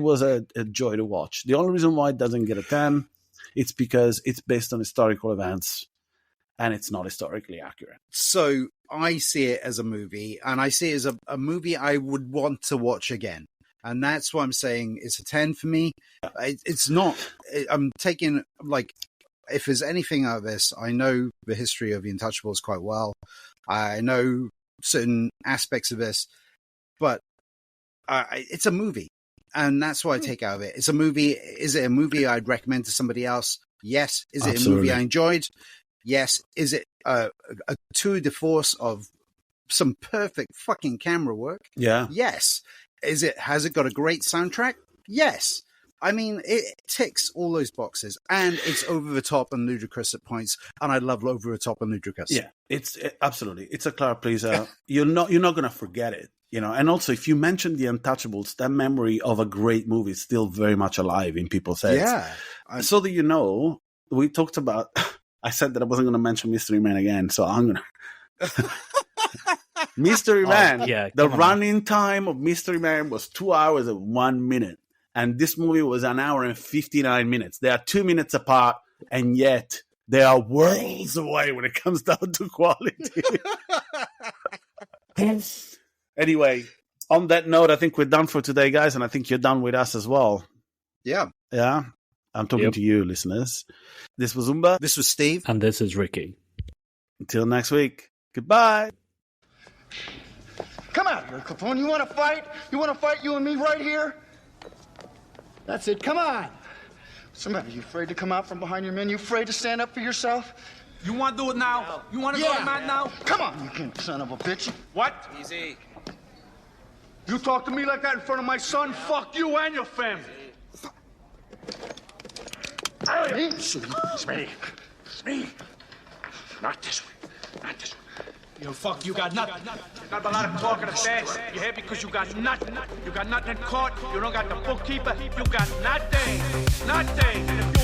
was a joy to watch. The only reason why it doesn't get a 10, it's because it's based on historical events, and it's not historically accurate. So I see it as a movie, and I see it as a movie I would want to watch again. And that's why I'm saying it's a 10 for me. It's not. I'm taking, like, if there's anything out of this, I know the history of the Untouchables quite well. I know certain aspects of this, but it's a movie. And that's what I take out of it. It's a movie. Is it a movie I'd recommend to somebody else? Yes. Is it a movie I enjoyed? Yes. Is it a tour de force of some perfect fucking camera work? Yeah. Yes. Has it got a great soundtrack? Yes. I mean, it ticks all those boxes, and it's over the top and ludicrous at points, and I love over the top and ludicrous. Yeah, absolutely. It's a crowd pleaser. You're not going to forget it, And also, if you mention the Untouchables, that memory of a great movie is still very much alive in people's heads. Yeah. So that we talked about. I said that I wasn't going to mention Mystery Man again, so I'm going to. Mystery Man. Yeah. The running time of Mystery Man was 2 hours and 1 minute. And this movie was 1 hour and 59 minutes. They are 2 minutes apart, and yet they are worlds away when it comes down to quality. Anyway, on that note, I think we're done for today, guys, and I think you're done with us as well. Yeah. Yeah? I'm talking to you, listeners. This was Umba. This was Steve. And this is Ricky. Until next week, goodbye. Come out here, Capone. You want to fight? You want to fight, you and me, right here? That's it. Come on. Somebody, you afraid to come out from behind your men? You afraid to stand up for yourself? You want to do it now? You want to go mad now? Come on, you son of a bitch. What? Easy. You talk to me like that in front of my son? Fuck you and your family. Me? It's me. It's me. Not this way. Not this way. You fuck, you got nothing. You got a lot of talking fast. You here because you got nothing. You got nothing in court. You don't got the bookkeeper. You got nothing. Nothing. And if you